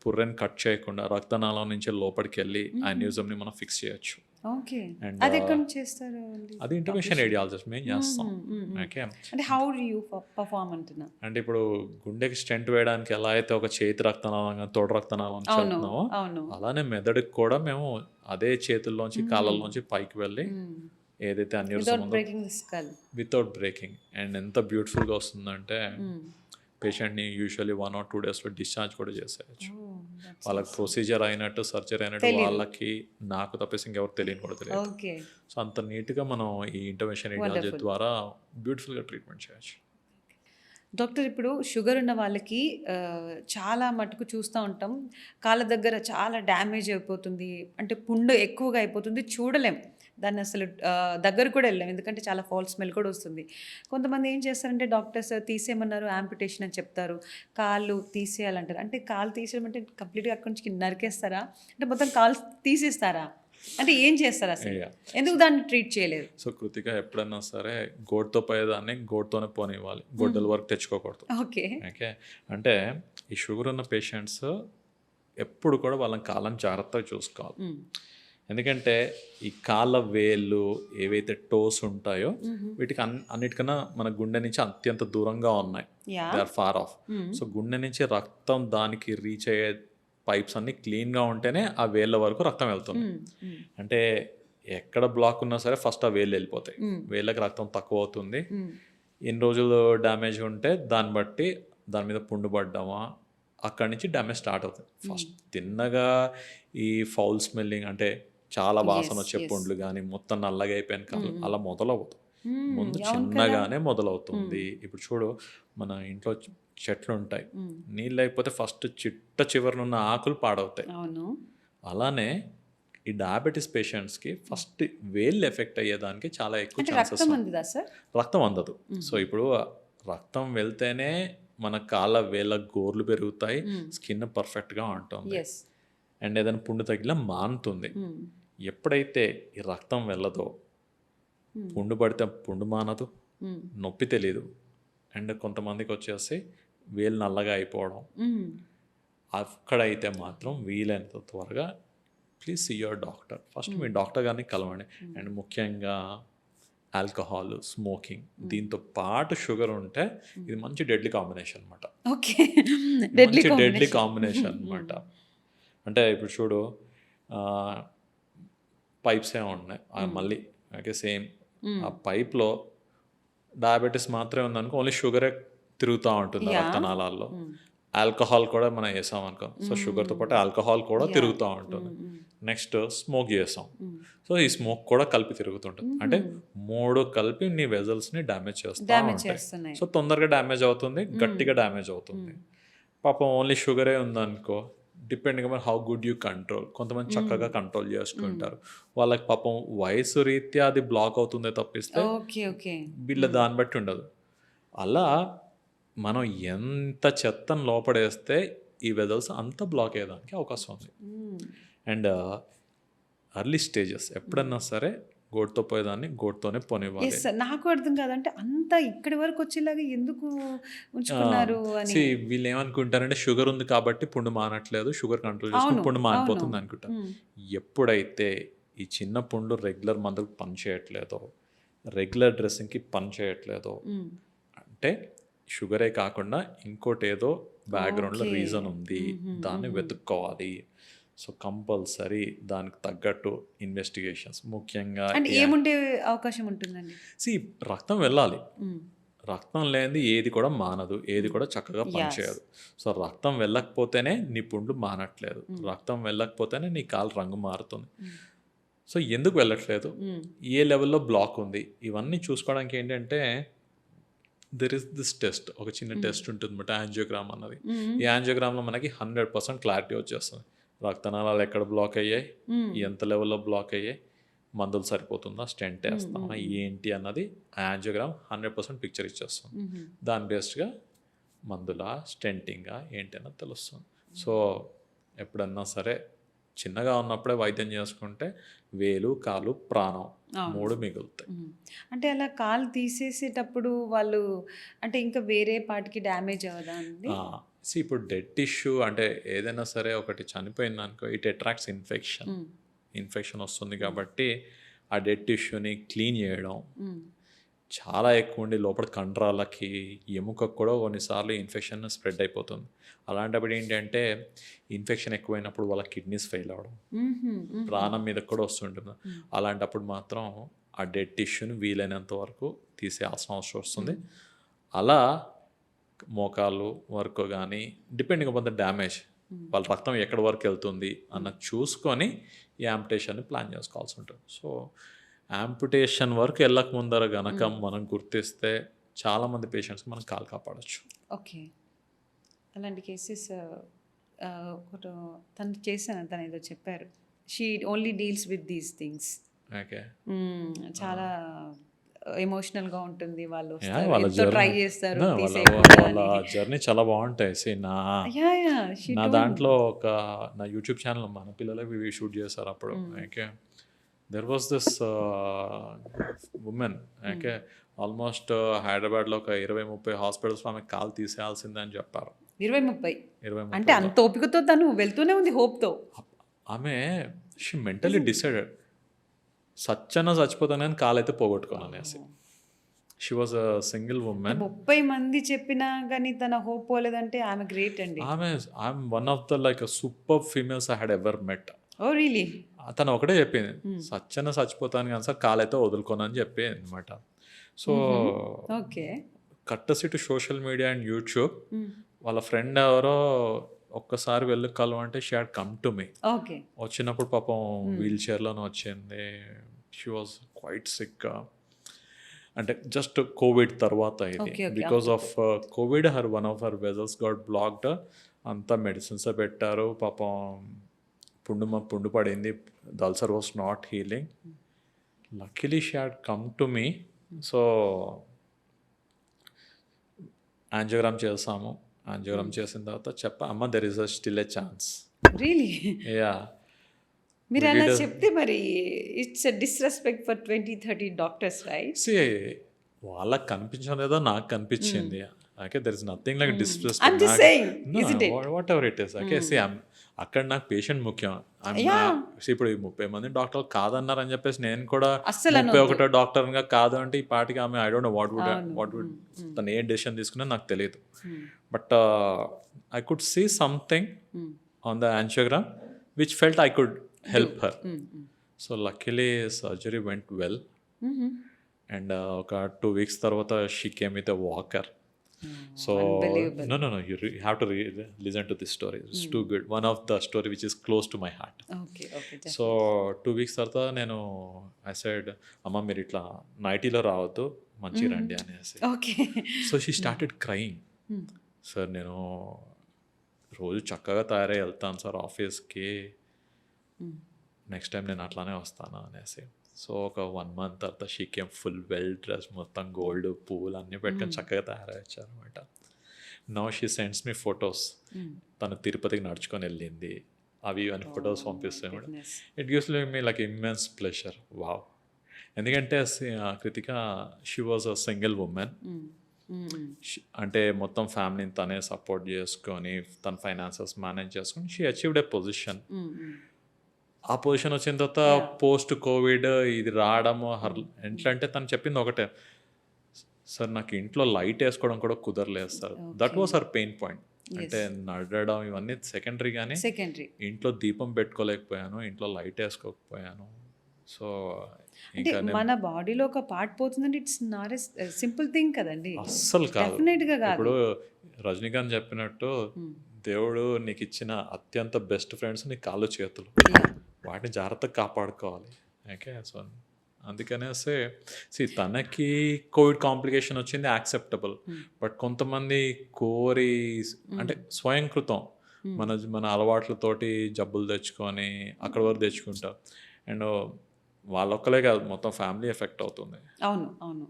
పుర్రెని కట్ చేయకుండా రక్తనాళం నుంచి లోపలికి వెళ్ళి అన్యూరిజంని మనం ఫిక్స్ చేయొచ్చు. అండ్ అది ఇంటర్వెన్షన్ రేడియాలజిస్ట్ మేము చేస్తాం. ఓకే, అంటే ఇప్పుడు గుండెకి స్టెంట్ వేయడానికి ఎలా అయితే ఒక చేతి రక్తనాళం తోడు రక్తనాళం చేస్తున్నామో అలానే మెదడుకి కూడా మేము అదే చేతుల్లోంచి కాళ్ళలోంచి పైకి వెళ్ళి ఏదైతే అన్యూరిజం ఉందో వితౌట్ బ్రేకింగ్. అండ్ ఎంత బ్యూటిఫుల్గా వస్తుందంటే పేషెంట్ని యూజువల్లీ 1 or 2 daysలో డిశ్చార్జ్ కూడా చేసేయచ్చు. వాళ్ళకి ప్రొసీజర్ అయినట్టు సర్జరీ అయినట్టు వాళ్ళకి నాకు తప్పేసి ఇంకెవరు తెలియని కూడా తెలియదు. ఓకే. సో అంత నీట్గా మనం ఈ ఇంటర్వెన్షన్ రేడియాలజీ ద్వారా బ్యూటిఫుల్గా ట్రీట్మెంట్ చేయొచ్చు. డాక్టర్, ఇప్పుడు షుగర్ ఉన్న వాళ్ళకి చాలా మటుకు చూస్తూ ఉంటాం, కాళ్ళ దగ్గర చాలా డ్యామేజ్ అయిపోతుంది, అంటే పుండు ఎక్కువగా అయిపోతుంది, చూడలేం దాన్ని అసలు, దగ్గర కూడా వెళ్ళాం, ఎందుకంటే చాలా ఫాల్ స్మెల్ కూడా వస్తుంది. కొంతమంది ఏం చేస్తారంటే డాక్టర్స్ తీసేయమన్నారు, యాంపిటేషన్ అని చెప్తారు, కాళ్ళు తీసేయాలంటారు. అంటే కాళ్ళు తీసేయమంటే కంప్లీట్గా అక్కడి నుంచి నరికేస్తారా, అంటే మొత్తం కాళ్ళు తీసేస్తారా, అంటే ఏం చేస్తారు అసలు, ఎందుకు దాన్ని ట్రీట్ చేయలేదు? సో కృతిక, ఎప్పుడైనా సరే గోడ్తో పోయేదాన్ని గోడ్తోనే పోనివ్వాలి, గొడ్డల వరకు తెచ్చుకోకూడదు. ఓకే. ఓకే, అంటే ఈ షుగర్ ఉన్న పేషెంట్స్ ఎప్పుడు కూడా వాళ్ళని కాళ్ళని జాగ్రత్తగా చూసుకోవాలి. ఎందుకంటే ఈ కాళ్ళ వేళ్ళు ఏవైతే టోస్ ఉంటాయో వీటికి అన్నిటికన్నా మన గుండె నుంచి అత్యంత దూరంగా ఉన్నాయి, they are far off. So గుండె నుంచి రక్తం దానికి రీచ్ అయ్యే పైప్స్ అన్ని క్లీన్గా ఉంటేనే ఆ వేళ్ళ వరకు రక్తం వెళ్తుంది. అంటే ఎక్కడ బ్లాక్ ఉన్నా సరే ఫస్ట్ ఆ వేళ్ళు వెళ్ళిపోతాయి, వేళ్ళకి రక్తం తక్కువ అవుతుంది. ఎన్ని రోజులు డ్యామేజ్ ఉంటే దాన్ని బట్టి దాని మీద పుండు పడ్డామా అక్కడి నుంచి డ్యామేజ్ స్టార్ట్ అవుతుంది. ఫస్ట్ తిన్నగా ఈ ఫౌల్ స్మెల్లింగ్, అంటే చాలా వాసన వచ్చే పుండ్లు కానీ మొత్తం నల్లగా అయిపోయిన కాళ్ళు అలా మొదలవుతుంది. ముందు చిన్నగానే మొదలవుతుంది. ఇప్పుడు చూడు, మన ఇంట్లో చెట్లు ఉంటాయి, నీళ్ళు అయిపోతే ఫస్ట్ చిట్ట చివరినున్న ఆకులు పాడవుతాయి. అలానే ఈ డయాబెటీస్ పేషెంట్స్కి ఫస్ట్ వేళ్ళు ఎఫెక్ట్ అయ్యేదానికి చాలా ఎక్కువ ఛాన్సెస్. రక్తం అందదు. సో ఇప్పుడు రక్తం వెళ్తేనే మన కాళ్ళ వేళ్ళ గోర్లు పెరుగుతాయి, స్కిన్ పర్ఫెక్ట్గా ఉంటుంది, అండ్ ఏదైనా పుండు తగిలినా మానుతుంది. ఎప్పుడైతే ఈ రక్తం వెళ్ళదో, పుండు పడితే పుండు మానదు, నొప్పి తెలీదు, అండ్ కొంతమందికి వచ్చేసి వేలు నల్లగా అయిపోవడం, అక్కడైతే మాత్రం వీలైనంత త్వరగా please see your doctor. First మీ డాక్టర్ గారిని కలవండి. అండ్ ముఖ్యంగా ఆల్కహాల్, స్మోకింగ్, దీంతో పాటు షుగర్ ఉంటే ఇది మంచి డెడ్లీ కాంబినేషన్ అనమాట. డెడ్లీ కాంబినేషన్ అనమాట. అంటే ఇప్పుడు చూడు, పైప్స్ ఏమి ఉన్నాయి మళ్ళీ, ఓకే, సేమ్ ఆ పైప్లో డయాబెటీస్ మాత్రమే ఉందనుకో, ఓన్లీ షుగరే తిరుగుతూ ఉంటుంది రక్తనాళాల్లో. ఆల్కహాల్ కూడా మనం వేసాం అనుకో, సో షుగర్తో పాటు ఆల్కహాల్ కూడా తిరుగుతూ ఉంటుంది. నెక్స్ట్ స్మోక్ చేస్తాం, సో ఈ స్మోక్ కూడా కలిపి తిరుగుతుంటుంది. అంటే మూడు కలిపి నీ వెజల్స్ని డ్యామేజ్ చేస్తూ ఉంటాయి. సో తొందరగా డ్యామేజ్ అవుతుంది, గట్టిగా డ్యామేజ్ అవుతుంది. పాపం ఓన్లీ షుగరే ఉందనుకో, depending on how good you control, కొంతమంది చక్కగా కంట్రోల్ చేసుకుంటారు, వాళ్ళకి పాపం వయసు రీత్యా అది బ్లాక్ అవుతుందే తప్పిస్తే వీళ్ళ దాన్ని బట్టి ఉండదు. అలా మనం ఎంత చెత్తను లోపడేస్తే ఈ వెజల్స్ అంత బ్లాక్ అయ్యేదానికి అవకాశం ఉంది. అండ్ ఎర్లీ స్టేజెస్ ఎప్పుడన్నా సరే గోడ్తో పోయేదాన్ని గోడ్తోనే పోనివ్వాలి. నాకు అర్థం కాదంటే అంత ఇక్కడి వరకు వచ్చేలాగా ఎందుకు ఉంచుకున్నారు అని. వీళ్ళు ఏమనుకుంటారంటే షుగర్ ఉంది కాబట్టి పుండు మానట్లేదు, షుగర్ కంట్రోల్ చేసుకుని పుండు మానిపోతుంది అనుకుంటారు. ఎప్పుడైతే ఈ చిన్న పుండు రెగ్యులర్ మందులకు పని చేయట్లేదో, రెగ్యులర్ డ్రెస్సింగ్కి పని చేయట్లేదో, అంటే షుగరే కాకుండా ఇంకోటి ఏదో బ్యాక్గ్రౌండ్లో రీజన్ ఉంది, దాన్ని వెతుక్కోవాలి. సో కంపల్సరీ దానికి తగ్గట్టు ఇన్వెస్టిగేషన్స్, ముఖ్యంగా ఏముండే అవకాశం ఉంటుందండి. రక్తం వెళ్ళాలి, రక్తం లేనిది ఏది కూడా మానదు, ఏది కూడా చక్కగా పనిచేయదు. సో రక్తం వెళ్ళకపోతేనే నీ పుండు మానట్లేదు, రక్తం వెళ్ళకపోతేనే నీ కాలు రంగు మారుతుంది. సో ఎందుకు వెళ్ళట్లేదు, ఏ లెవెల్లో బ్లాక్ ఉంది, ఇవన్నీ చూసుకోవడానికి ఏంటంటే దెర్ ఇస్ దిస్ టెస్ట్, ఒక చిన్న టెస్ట్ ఉంటుంది అనమాట, యాంజియోగ్రామ్ అన్నది. ఈ యాంజియోగ్రామ్లో మనకి 100% క్లారిటీ వచ్చేస్తుంది, రక్తనాళాలు ఎక్కడ బ్లాక్ అయ్యాయి, ఎంత లెవెల్లో బ్లాక్ అయ్యాయి, మందులు సరిపోతుందా, స్టెంట్ వేస్తామా ఏంటి అన్నది యాంజియోగ్రామ్ 100% పిక్చర్ ఇచ్చేస్తుంది. దాని బేస్డ్గా మందులా స్టెంటింగా ఏంటి అన్నది తెలుస్తుంది. సో ఎప్పుడన్నా సరే చిన్నగా ఉన్నప్పుడే వైద్యం చేసుకుంటే వేలు, కాలు, ప్రాణం 3 మిగులుతాయి. అంటే అలా కాలు తీసేసేటప్పుడు వాళ్ళు అంటే ఇంకా వేరే పార్ట్కి డ్యామేజ్ అవ్వదా అండి? ఇప్పుడు డెడ్ టిష్యూ అంటే ఏదైనా సరే ఒకటి చనిపోయింది అనుకో, ఇట్ అట్రాక్ట్స్ ఇన్ఫెక్షన్ వస్తుంది. కాబట్టి ఆ డెడ్ టిష్యూని క్లీన్ చేయడం చాలా ఎక్కువ ఉండి లోపల కండరాలకి, ఎముకకు కూడా కొన్నిసార్లు ఇన్ఫెక్షన్ స్ప్రెడ్ అయిపోతుంది. అలాంటప్పుడు ఏంటంటే ఇన్ఫెక్షన్ ఎక్కువైనప్పుడు వాళ్ళ కిడ్నీస్ ఫెయిల్ అవ్వడం, ప్రాణం మీద కూడా వస్తుంటుంది. అలాంటప్పుడు మాత్రం ఆ డెడ్ టిష్యూని వీలైనంత వరకు తీసేయాల్సిన అవసరం వస్తుంది. అలా మోకాలు వరకు కానీ డిపెండింగ్ అపాన్ ద డ్యామేజ్, వాళ్ళ రక్తం ఎక్కడి వరకు వెళ్తుంది అన్నది చూసుకొని ఈ యాంపుటేషన్ని ప్లాన్ చేసుకోవాల్సి ఉంటుంది. సో యాంపుటేషన్ వరకు వెళ్ళక ముందర గనక మనం గుర్తిస్తే చాలామంది పేషెంట్స్కి మనం కాలు కాపాడచ్చు. ఓకే, అలాంటి కేసెస్ ఒకటి తను చేశాను, తను ఏదో చెప్పారు, she only deals with these things. Okay, చాలా ఎమోషనల్గా ఉంటుంది, వాళ్ళు వాళ్ళ ట్రై చేస్తారు, వాళ్ళ జర్నీ చాలా బాగుంటాయి. నా దాంట్లో నా యూట్యూబ్ ఛానల్ మన పిల్లలకి షూట్ చేశారు అప్పుడు. Okay, there was this woman. Okay, almost హైదరాబాద్లో ఒక 20-30 హాస్పిటల్స్ ఆమె కాలు తీసేయాల్సిందే అని చెప్పారు. 20-30 అంటే అంత ఓపికతో తను వెళ్తూనే ఉంది హోప్తో. ఆమె షీ మెంటలీ డిసైడెడ్, చచ్చిపోతాను కానీ కాలు అయితే పోగొట్టుకోను అనేసి. She was a single women. 30 మంది చెప్పినా కానీ తన హోప్ పోలేదంటే ఆమె గ్రేట్ అండి. I'm one of the like super females I had ever met. Oh really? తను ఒకటే చెప్పింది, చచ్చిపోతాను కానీ సార్ కాలు అయితే వదులుకోను అని చెప్పింది అనమాట. So okay, courtesy to social media and YouTube, వాళ్ళ ఫ్రెండ్ ఎవరో ఒక్కసారి వెళ్ళి కలవంటే she had come to me. Okay, వచ్చినప్పుడు పాపం వీల్ చైర్లోనే వచ్చింది. She was quite sick. అంటే జస్ట్ కోవిడ్ తర్వాత ఇది, because of covid one of her vessels got blocked. అంతా మెడిసిన్స్ పెట్టారు, పాపం పుండు పడింది. The ulcer was not healing. Luckily she had come to me. So angiogram చేసాము. యాంజియోగ్రామ్ చేసిన తర్వాత అమ్మ there is still a chance. Really? Yeah. మీరు అలా చెప్తే మరి it's disrespect for 20-30 doctors, right? వాళ్ళకి కనిపించలేదో నాకు కనిపించింది. Okay, there is nothing like disrespect. I'm just saying, isn't it? What ever it is. Okay, అక్కడ నాకు పేషెంట్ ముఖ్యం. ఇప్పుడు 30 మంది డాక్టర్లు కాదన్నారని చెప్పేసి నేను కూడా 31వ డాక్టర్గా కాదు అంటే ఈ పాటికి ఆమె I don't know what would తను ఏ డెసిషన్ తీసుకున్నా నాకు తెలియదు. But I could see something on the angiogram which felt I could help her. So luckily surgery went well. And ఒక 2 weeks తర్వాత she came with a walker. So no you have to listen to this story. It's too good. One of the story which is close to my heart. Okay. So 2 weeks తర్వాత నేను I said అమ్మ మీరు ఇట్లా నైటీలో రావద్దు, మంచిగా రండి అనేసి. Okay. So she started crying. Sir నేను రోజు చక్కగా తయారై వెళ్తాను సార్ ఆఫీస్కి, నెక్స్ట్ టైం నేను అట్లానే వస్తాను అనేసి. సో ఒక 1 month తర్వాత she came full well dress, మొత్తం గోల్డ్ పువ్వులు అన్నీ పెట్టుకొని చక్కగా తయారయ్యారు అనమాట. Now she sends me photos. తను తిరుపతికి నడుచుకొని వెళ్ళింది, అవి అని ఫొటోస్ పంపిస్తాయి madam. It gives me like immense pleasure. Wow. ఎందుకంటే Kritika she was a single woman. అంటే మొత్తం ఫ్యామిలీని తనే సపోర్ట్ చేసుకొని తన ఫైనాన్సెస్ మేనేజ్ చేసుకొని షీ అచీవ్డ్ ఏ పొజిషన్. ఆ పొజిషన్ వచ్చిన తర్వాత పోస్ట్ కోవిడ్ ఇది రావడము ఎట్లా అంటే తను చెప్పింది ఒకటే, సార్ నాకు ఇంట్లో లైట్ వేసుకోవడం కూడా కుదరలేదు sir. That was her pain point. అంటే నడవడం ఇవన్నీ సెకండరీ, కానీ ఇంట్లో దీపం పెట్టుకోలేకపోయాను, ఇంట్లో లైట్ వేసుకోకపోయాను. సో అంటే మన బాడీలో ఒక పార్ట్ పోతుందంటే it's not a simple thing కదండి. అస్సలు కాదు. డెఫినెట్గా కాదు. ఇప్పుడు రజనీకాంత్ చెప్పినట్టు దేవుడు నీకు ఇచ్చిన అత్యంత బెస్ట్ ఫ్రెండ్స్ నీ కాళ్ళు చేతులు, వాటిని జాగ్రత్తగా కాపాడుకోవాలి. ఓకే, సో అందుకనేసి తనకి కోవిడ్ కాంప్లికేషన్ వచ్చింది, యాక్సెప్టబుల్. బట్ కొంతమంది కోరి అంటే స్వయంకృతం మన అలవాట్లతోటి జబ్బులు తెచ్చుకొని అక్కడ వరకు తెచ్చుకుంటారు. అండ్ వాళ్ళొక్కలే కాదు, మొత్తం ఫ్యామిలీ ఎఫెక్ట్ అవుతుంది. అవును.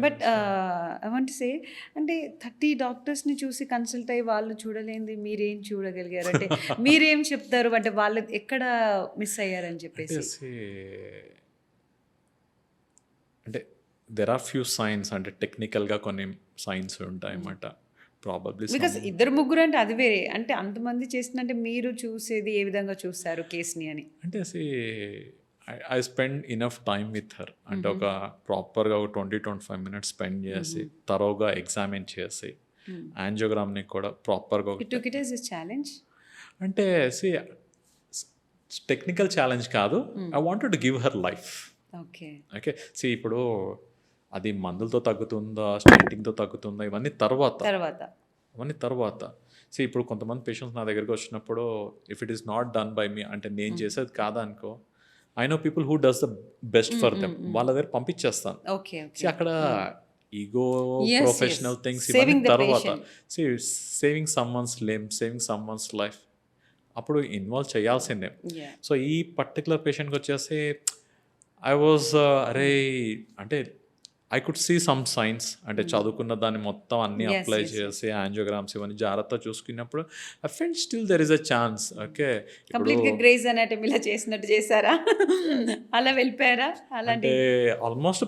బట్ ఐ వాంట్ సే, అంటే 30 డాక్టర్స్ని చూసి కన్సల్ట్ అయ్యి వాళ్ళు చూడలేంది మీరేం చూడగలిగారు? అంటే మీరేం చెప్తారు అంటే వాళ్ళు ఎక్కడ మిస్ అయ్యారని చెప్పేసి? అంటే దెర్ ఆర్ ఫ్యూ సైన్స్, అంటే టెక్నికల్గా కొన్ని సైన్స్ ఉంటాయి అన్నమాట. ప్రాబబ్లీ బికాస్ 2-3 అంటే అది వేరే. అంటే అంతమంది చేసిందంటే మీరు చూసేది ఏ విధంగా చూస్తారు కేసుని అని? అంటే I spend enough time with her. అంటే ఒక ప్రాపర్గా ఒక 20-25 minutes స్పెండ్ చేసి తరోగా ఎగ్జామిన్ చేసి యాంజియోగ్రామ్ని కూడా ప్రాపర్గా. ఛాలెంజ్ అంటే టెక్నికల్ ఛాలెంజ్ కాదు, I wanted to give her life. Okay, ఇప్పుడు అది మందులతో తగ్గుతుందా, స్టెంటింగ్తో తగ్గుతుందా, ఇవన్నీ తర్వాత. ఇప్పుడు కొంతమంది పేషెంట్స్ నా దగ్గరికి వచ్చినప్పుడు if it is not done by me, అంటే నేను చేసేది కాదనుకో, I know people who does the best for them, వాళ్ళ దగ్గర పంపించేస్తాను. ఓకే అక్కడ ego, Yes, professional yes. Things Saving ఇవన్నీ the తర్వాత patient. Saving someone's limb, saving someone's life అప్పుడు ఇన్వాల్వ్ చేయాల్సిందే. Yeah. సో ఈ పర్టికులర్ పేషెంట్కి వచ్చేసి ఐ వాజ్ అరే అంటే I could see some signs, అంటే చదువుకున్న దాన్ని మొత్తం అన్ని Yes, అప్లై yes, చేసి యాంజియోగ్రామ్స్ ఇవన్నీ జాగ్రత్త చూసుకున్నప్పుడు I felt still there is a chance. Okay, complete గా గ్రేజ్ అనాటమీలా చేసినట్టు చేశారా? అలా వెళ్ళిపోయారా అలాంటి? అంటే ఆల్మోస్ట్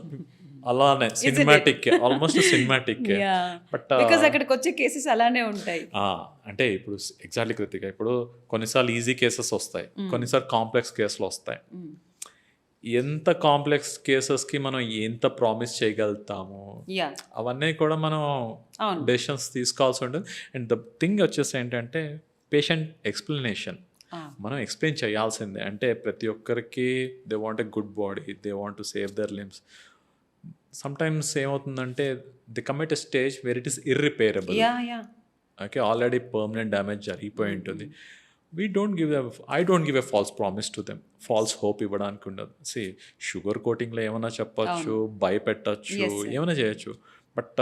అలానే cinematic, almost cinematic. But because అక్కడికి వచ్చే కేసెస్ అలానే ఉంటాయి. అంటే ఇప్పుడు ఎగ్జాక్ట్లీ కృతిక, ఇప్పుడు కొన్నిసార్లు ఈజీ కేసెస్ వస్తాయి, కొన్నిసార్లు కాంప్లెక్స్ కేసులు వస్తాయి. ఎంత కాంప్లెక్స్ కేసెస్కి మనం ఎంత ప్రామిస్ చేయగలుగుతాము అవన్నీ కూడా మనం డెసిషన్స్ తీసుకోవాల్సి ఉంటుంది. అండ్ ద థింగ్ వచ్చేసి ఏంటంటే పేషెంట్ ఎక్స్ప్లెనేషన్ మనం ఎక్స్ప్లెయిన్ చేయాల్సిందే. అంటే ప్రతి ఒక్కరికి they want a good body, they want to save their limbs. Sometimes ఏమవుతుందంటే the commit a stage where it is irreparable. Okay, already permanent damage జరిగిపోయి ఉంటుంది. I don't give a false promise to them, false hope ఇవ్వడానికి ఉండదు. Sugar కోటింగ్లో ఏమైనా చెప్పచ్చు, భయపెట్టచ్చు, ఏమైనా చేయొచ్చు. But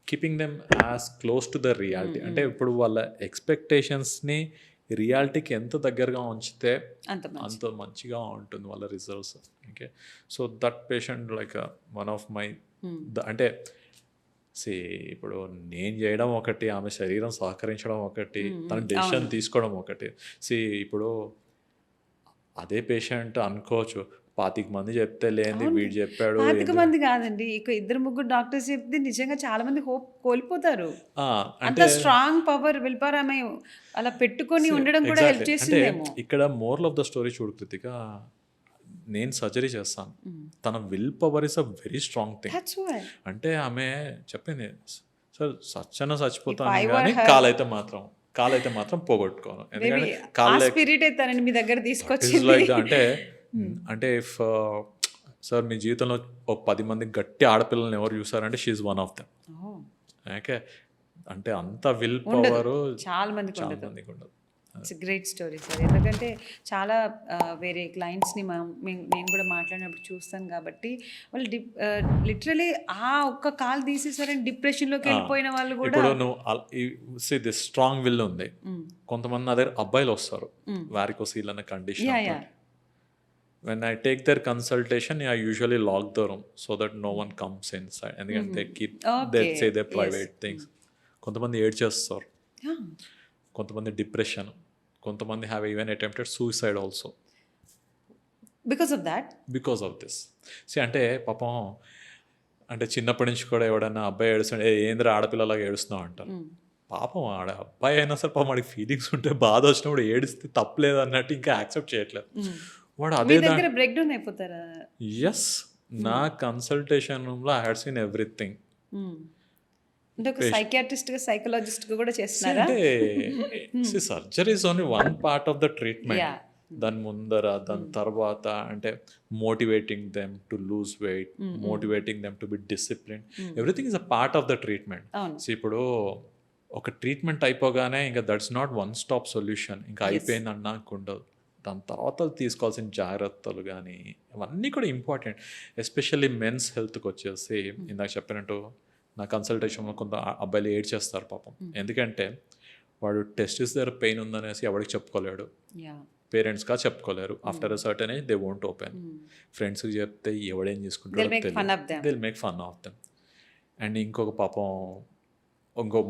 keeping them as close to the reality, అంటే ఇప్పుడు వాళ్ళ ఎక్స్పెక్టేషన్స్ని రియాలిటీకి ఎంత దగ్గరగా ఉంచితే అంత మంచిగా ఉంటుంది వాళ్ళ results. Okay, so that patient like one of my అంటే ఇప్పుడు నేను చేయడం ఒకటి, ఆమె శరీరం సహకరించడం ఒకటి, తన డెసిషన్ తీసుకోవడం ఒకటి. ఇప్పుడు అదే పేషెంట్ అనుకోవచ్చు 25 మంది చెప్తే లేని వీడు చెప్పాడు. 25 మంది కాదండి, ఇక 2-3 డాక్టర్స్ చెప్తే నిజంగా చాలా మంది హోప్ కోల్పోతారు. అంత స్ట్రాంగ్ పవర్ విల్ పవర్ ఆమె అలా పెట్టుకొని ఉండడం కూడా హెల్ప్ చేస్తుందేమో. ఇక్కడ మోరల్ ఆఫ్ ద స్టోరీ చూడు కృతిక, నేను సర్జరీ చేస్తాను, తన will power is a very strong thing. అంటే ఆమె చెప్పింది, సార్ చచ్చిపోతాను కానీ కాలైతే మాత్రం పోగొట్టుకోను, ఎందుకంటే మీ దగ్గర తీసుకొచ్చింది. అంటే ఇఫ్ సార్ మీ జీవితంలో ఒక 10 మంది గట్టి ఆడపిల్లల్ని ఎవరు చూసారంటే she's one of them. Okay, అంటే అంత విల్ పవర్ చాలా మందికి ఉండదు. It's great story sir. ఎందుకంటే చాలా వేరే క్లయింట్స్ని నేను కూడా మాట్లాడినప్పుడు చూస్తాను కాబట్టి వాళ్ళు లిటరలీ ఆ ఒక్క కాల్ తీసేసారని డిప్రెషన్లోకి వెళ్ళిపోయిన వాళ్ళు కూడా. ఇప్పుడు నువ్వు దిస్ స్ట్రాంగ్ విల్ ఉంది, కొంతమంది నా దగ్గర అబ్బాయిలు వస్తారు వారికోసిల్ అనే condition. When I take their consultation, I usually lock the room so that no one comes inside. ఎందుకంటే they keep they say their private things. కొంతమంది ఏడ్ చేస్తారు, కొంతమంది డిప్రెషన్, కొంతమంది have even attempted suicide also because of this. అంటే పాపం అంటే చిన్నప్పటి నుంచి కూడా ఎవడన్నా అబ్బాయి ఏడుస్తుంటే ఏంద్ర ఆడపిల్లలాగా ఏడుస్తున్నావు అంటారు. పాపం అబ్బాయి అయినా సరే పాపం వాడికి ఫీలింగ్స్ ఉంటే బాధ వచ్చినప్పుడు ఏడిస్తే తప్పలేదు అన్నట్టు ఇంకా యాక్సెప్ట్ చేయట్లేదు వాడు. అదే ఎస్, నా కన్సల్టేషన్ రూమ్లో I had seen everything. Surgery is only one part of the treatment. దాని ముందర దాని తర్వాత అంటే motivating them to lose weight, motivating them to be discipline, everything is a part of the treatment. ఇప్పుడు ఒక treatment అయిపోగానే ఇంకా that's not one stop solution, ఇంకా అయిపోయింది అన్నాకు ఉండదు. దాని తర్వాత తీసుకోవాల్సిన జాగ్రత్తలు కానీ అవన్నీ కూడా ఇంపార్టెంట్. ఎస్పెషల్లీ మెన్స్ హెల్త్కి వచ్చేసి ఇందాక చెప్పినట్టు నా కన్సల్టేషన్లో కొంత అబ్బాయిలు ఏడ్ చేస్తారు పాపం. ఎందుకంటే వాడు టెస్టిస్ దగ్గర పెయిన్ ఉందనేసి ఎవరికి చెప్పుకోలేడు, పేరెంట్స్గా చెప్పుకోలేరు. After a certain age they won't open. ఫ్రెండ్స్కి చెప్తే ఎవడేం చేసుకుంటారో they'll make fun of them. And ఇంకొక పాపం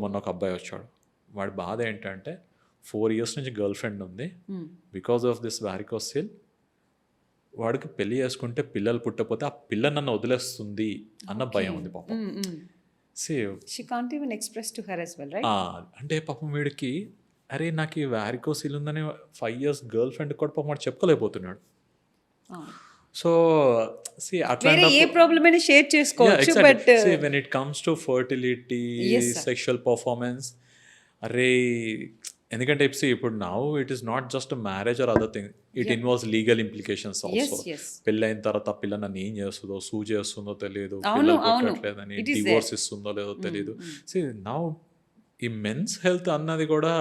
మొన్న ఒక అబ్బాయి వచ్చాడు, వాడి బాధ ఏంటంటే 4 years నుంచి గర్ల్ ఫ్రెండ్ ఉంది, బికాస్ ఆఫ్ దిస్ వారికోసిల్ వాడికి పెళ్లి చేసుకుంటే పిల్లలు పుట్టకపోతే ఆ పిల్ల నన్ను వదిలేస్తుంది అన్న భయం ఉంది పాపం. అంటే పాపం వీడికి అరే నాకు ఈ వారికోసిల్ ఉందని 5 years గర్ల్ ఫ్రెండ్ కూడా పాపం వాడు చెప్పుకోలేకపోతున్నాడు. So when it comes to fertility, sexual performance, అరే ఎందుకంటే ఇప్పుడు now it is not just marriage or other thing, it involves legal implications also. పెళ్ళైన తర్వాత పిల్ల నన్ను ఏం చేస్తుందో, సూ చేస్తుందో తెలియదు, పిల్లలు పుట్టట్లేదని డివోర్స్ ఇస్తుందో లేదో తెలియదు. నౌ ఈ మెన్స్ హెల్త్ అన్నది కూడా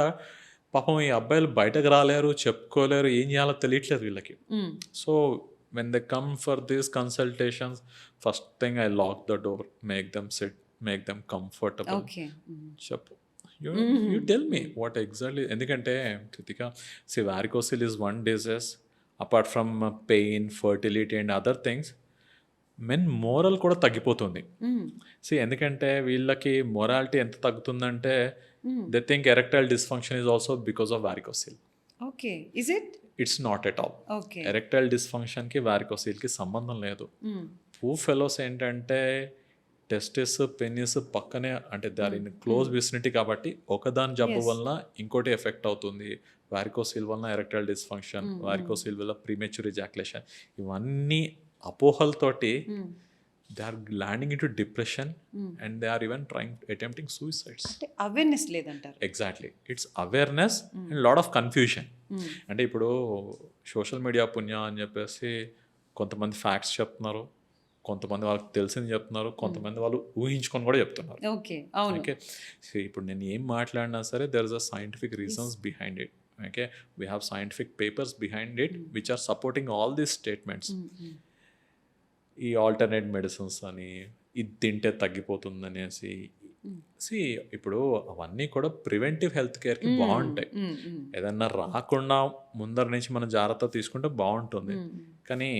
పాపం ఈ అబ్బాయిలు బయటకు రాలేరు, చెప్పుకోలేరు, ఏం చేయాలో తెలియట్లేదు వీళ్ళకి. So when they come for these consultations, first thing I lock the door, make them sit, make them comfortable. Okay. చెప్పు, you tell me what exactly. ఎందుకంటే Kritika, see varicocele is one disease, apart from pain, fertility and other things, men moral కూడా తగ్గిపోతుంది. See ఎందుకంటే వీళ్ళకి morality ఎంత తగ్గుతుందంటే they think erectile dysfunction is also because of varicocele. Okay. Is it? It's not at all. Okay. Erectile డిస్ఫంక్షన్కి వారికోసిల్కి సంబంధం లేదు. పూ fellows ఏంటంటే టెస్టిస్, పెనిస్ పక్కనే, అంటే దాని క్లోజ్ విసినిటీ కాబట్టి ఒకదాని జబ్బు వల్ల ఇంకోటి ఎఫెక్ట్ అవుతుంది. వారికోసిల్ వల్ల ఎరెక్టైల్ డిస్ఫంక్షన్, వారికోసిల్ వల్ల ప్రీమెచ్యూర్ ఎజాక్యులేషన్, ఇవన్నీ అపోహలతోటి they are landing into depression and they are even attempting suicides. అంటే అవేర్నెస్ లేదంటారు. Exactly, it's awareness and lot of confusion. అంటే ఇప్పుడు సోషల్ మీడియా పుణ్యం అని చెప్పేసి కొంతమంది ఫ్యాక్ట్స్ చెప్తున్నారు, కొంతమంది వాళ్ళకి తెలిసింది చెప్తున్నారు, కొంతమంది వాళ్ళు ఊహించుకొని కూడా చెప్తున్నారు. ఓకే, అవును. ఓకే, ఇప్పుడు నేను ఏం మాట్లాడినా సరే there is a scientific reasons behind it. Okay, we have scientific papers behind it which are supporting all these statements. ఈ ఆల్టర్నేట్ మెడిసిన్స్ అని, ఇది తింటే తగ్గిపోతుంది అనేసి, సి ఇప్పుడు అవన్నీ కూడా ప్రివెంటివ్ హెల్త్ కేర్కి బాగుంటాయి. ఏదన్నా రాకుండా ముందర నుంచి మనం జాగ్రత్త తీసుకుంటే బాగుంటుంది. కానీ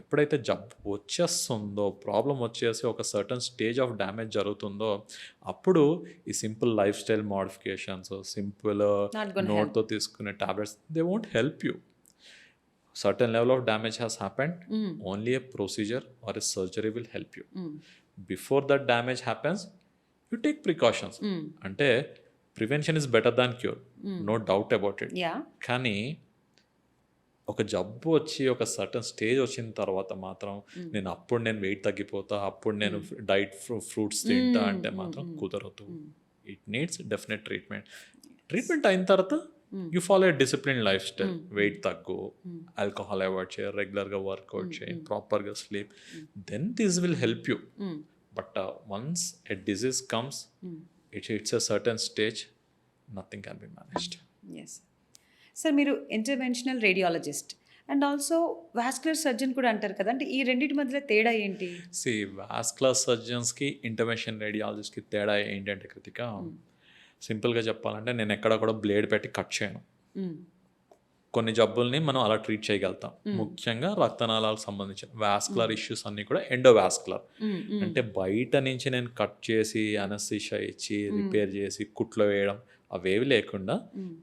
ఎప్పుడైతే జబ్బు వచ్చేస్తుందో, ప్రాబ్లం వచ్చేసి ఒక సర్టన్ స్టేజ్ ఆఫ్ డ్యామేజ్ జరుగుతుందో, అప్పుడు ఈ simple lifestyle modifications, simple నోట్తో తీసుకునే tablets, they won't help you. Certain level of damage has happened, only a procedure or a surgery will help you. Before that damage happens, you take precautions. అంటే prevention is better than cure, no doubt about it. కానీ ఒక జబ్బు వచ్చి ఒక certain stage వచ్చిన తర్వాత మాత్రం నేను వెయిట్ తగ్గిపోతా, అప్పుడు నేను డైట్ ఫ్రూట్స్ తింటా అంటే మాత్రం కుదరదు. ఇట్ నీడ్స్ డెఫినెట్ ట్రీట్మెంట్ అయిన తర్వాత you follow a discipline lifestyle, weight తగ్గు, ఆల్కహాల్ అవాయిడ్ చేయ, రెగ్యులర్గా వర్కౌట్ చేయి, ప్రాపర్గా sleep, then this will help you. But once a disease comes, it's a certain stage, nothing can be managed. Yes sir, మీరు interventional radiologist and also vascular surgeon కూడా అంటారు కదా, అంటే ఈ రెండింటి మధ్యలో తేడా ఏంటి? సి వాస్కులర్ సర్జన్స్కి ఇంటర్వెన్షన్ రేడియాలజిస్ట్కి తేడా ఏంటంటే కృతిక, సింపుల్గా చెప్పాలంటే నేను ఎక్కడ కూడా బ్లేడ్ పెట్టి కట్ చేయను. కొన్ని జబ్బుల్ని మనం అలా ట్రీట్ చేయగలుగుతాం. ముఖ్యంగా రక్తనాళాలకు సంబంధించిన వాస్కులర్ ఇష్యూస్ అన్నీ కూడా ఎండోవాస్కులర్, అంటే బయట నుంచి నేను కట్ చేసి అనస్థీషియా ఇచ్చి రిపేర్ చేసి కుట్లో వేయడం అవేవి లేకుండా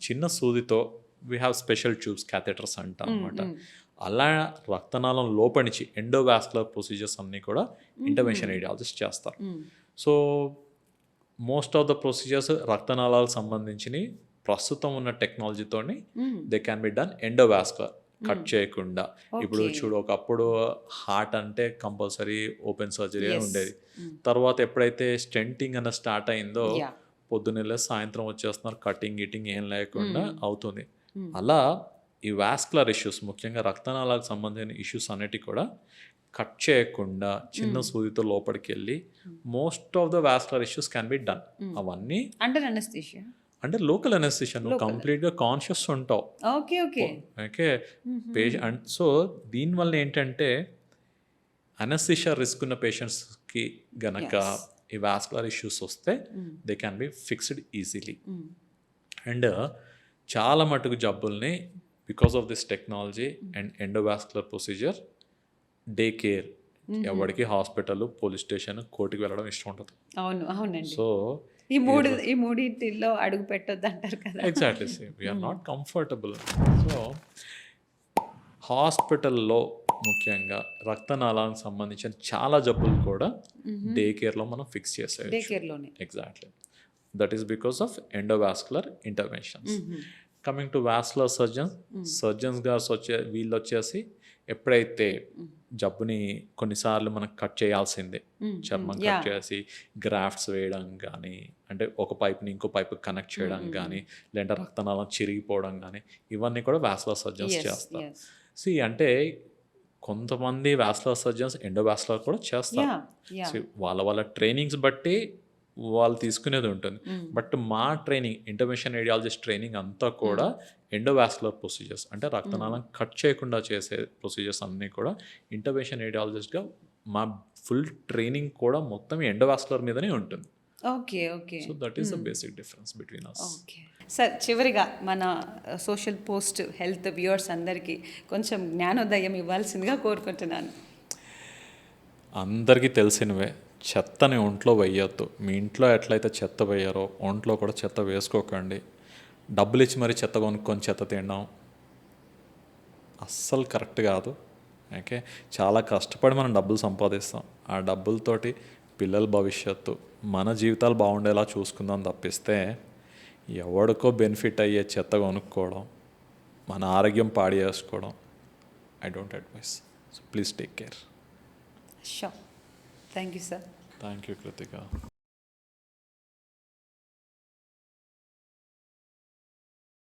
చిన్న సూదితో, we have special tubes, catheters అంటాం అనమాట, అలా రక్తనాళం లోపలించి ఎండోవాస్కులర్ ప్రొసీజర్స్ అన్నీ కూడా ఇంటర్వెన్షన్ రేడియాలజిస్ట్ చేస్తారు. So most of the procedures రక్తనాళాలకు సంబంధించినవి ప్రస్తుతం ఉన్న టెక్నాలజీతోని they can be done endovascular, cut చేయకుండా. ఇప్పుడు చూడు, ఒకప్పుడు హార్ట్ అంటే కంపల్సరీ ఓపెన్ సర్జరీ ఉండేది. తర్వాత ఎప్పుడైతే స్టెంటింగ్ అన్న స్టార్ట్ అయిందో, పొద్దున్నెళ్ళే సాయంత్రం వచ్చేస్తున్నారు, కటింగ్ గిటింగ్ ఏం లేకుండా అవుతుంది. అలా ఈ వాస్కులర్ ఇష్యూస్, ముఖ్యంగా రక్తనాళాలకు సంబంధించిన ఇష్యూస్ అన్నిటి కూడా కట్ చేయకుండా చిన్న సూదితో లోపలికి వెళ్ళి most of the vascular issues can be done. అవన్నీ అండర్ అనస్థీషియా, అంటే లోకల్ అనస్థీషియా, నువ్వు కంప్లీట్గా కాన్షియస్ ఉంటావు. Okay patient. సో దీనివల్ల ఏంటంటే అనస్థీషియా రిస్క్ ఉన్న పేషెంట్స్కి గనక ఈ వాస్కులర్ ఇష్యూస్ వస్తే they can be fixed easily. And చాలా మటుకు జబ్బుల్ని because of this technology and endovascular procedure, day care, ఎవరికి హాస్పిటల్, పోలీస్ స్టేషన్, కోర్టుకి వెళ్ళడం ఇష్టం ఉంటుంది. అవునండి. సో ఈ మూడింటిలో అడుగు పెట్టొద్దు అంటారు కదా. Exactly, we are not comfortable. So హాస్పిటల్లో ముఖ్యంగా రక్తనాళానికి సంబంధించిన చాలా జబ్బులు కూడా డే కేర్లో మనం ఫిక్స్ చేసేది. డే కేర్లోనే. Exactly, that is because of endovascular interventions. Coming to vascular సర్జన్స్గా వీళ్ళు వచ్చేసి ఎప్పుడైతే జబ్బుని కొన్నిసార్లు మనం కట్ చేయాల్సిందే, చర్మం కట్ చేసి గ్రాఫ్ట్స్ వేయడం కానీ, అంటే ఒక పైప్ని ఇంకో పైప్ కనెక్ట్ చేయడం కానీ, లేదంటే రక్తనాళం చిరిగిపోవడం కానీ, ఇవన్నీ కూడా వాస్కులర్ సర్జన్స్ చేస్తారు. అంటే కొంతమంది వాస్కులర్ సర్జన్స్ ఎండోవాస్కులర్ కూడా చేస్తారు. వాళ్ళ ట్రైనింగ్స్ బట్టి వాళ్ళు తీసుకునేది ఉంటుంది. బట్ మా ట్రైనింగ్ ఇంటర్వెన్షన్ రేడియాలజిస్ట్ ట్రైనింగ్ అంతా కూడా ఎండోవాస్కులర్ ప్రొసీజర్స్, అంటే రక్తనాళం కట్ చేయకుండా చేసే ప్రొసీజర్స్ అన్నీ కూడా ఇంటర్వెన్షన్ రేడియాలజిస్ట్గా మా ఫుల్ ట్రైనింగ్ కూడా మొత్తం ఎండోవాస్కులర్ మీదనే ఉంటుంది. Okay, okay. So that is the basic difference between us. Okay sir, చివరిగా మన సోషల్ పోస్ట్ హెల్త్ వ్యూవర్స్ అందరికీ కొంచెం జ్ఞానోదయం ఇవ్వాల్సిందిగా కోరుకుంటున్నాను. అందరికీ తెలిసినవే, చెత్తని ఒంట్లో వేయొద్దు. మీ ఇంట్లో ఎట్లయితే చెత్త వేయరో ఒంట్లో కూడా చెత్త వేసుకోకండి. డబ్బులు ఇచ్చి మరీ చెత్త కొనుక్కొని చెత్త తినడం అస్సలు కరెక్ట్ కాదు. ఓకే, చాలా కష్టపడి మనం డబ్బులు సంపాదిస్తాం. ఆ డబ్బులతోటి పిల్లల భవిష్యత్తు, మన జీవితాలు బాగుండేలా చూసుకుందాం తప్పిస్తే ఎవడికో బెనిఫిట్ అయ్యే చెత్త కొనుక్కోవడం, మన ఆరోగ్యం పాడు చేసుకోవడం I don't advice. So please take care. Sure. Thank you sir. Thank you Krittika.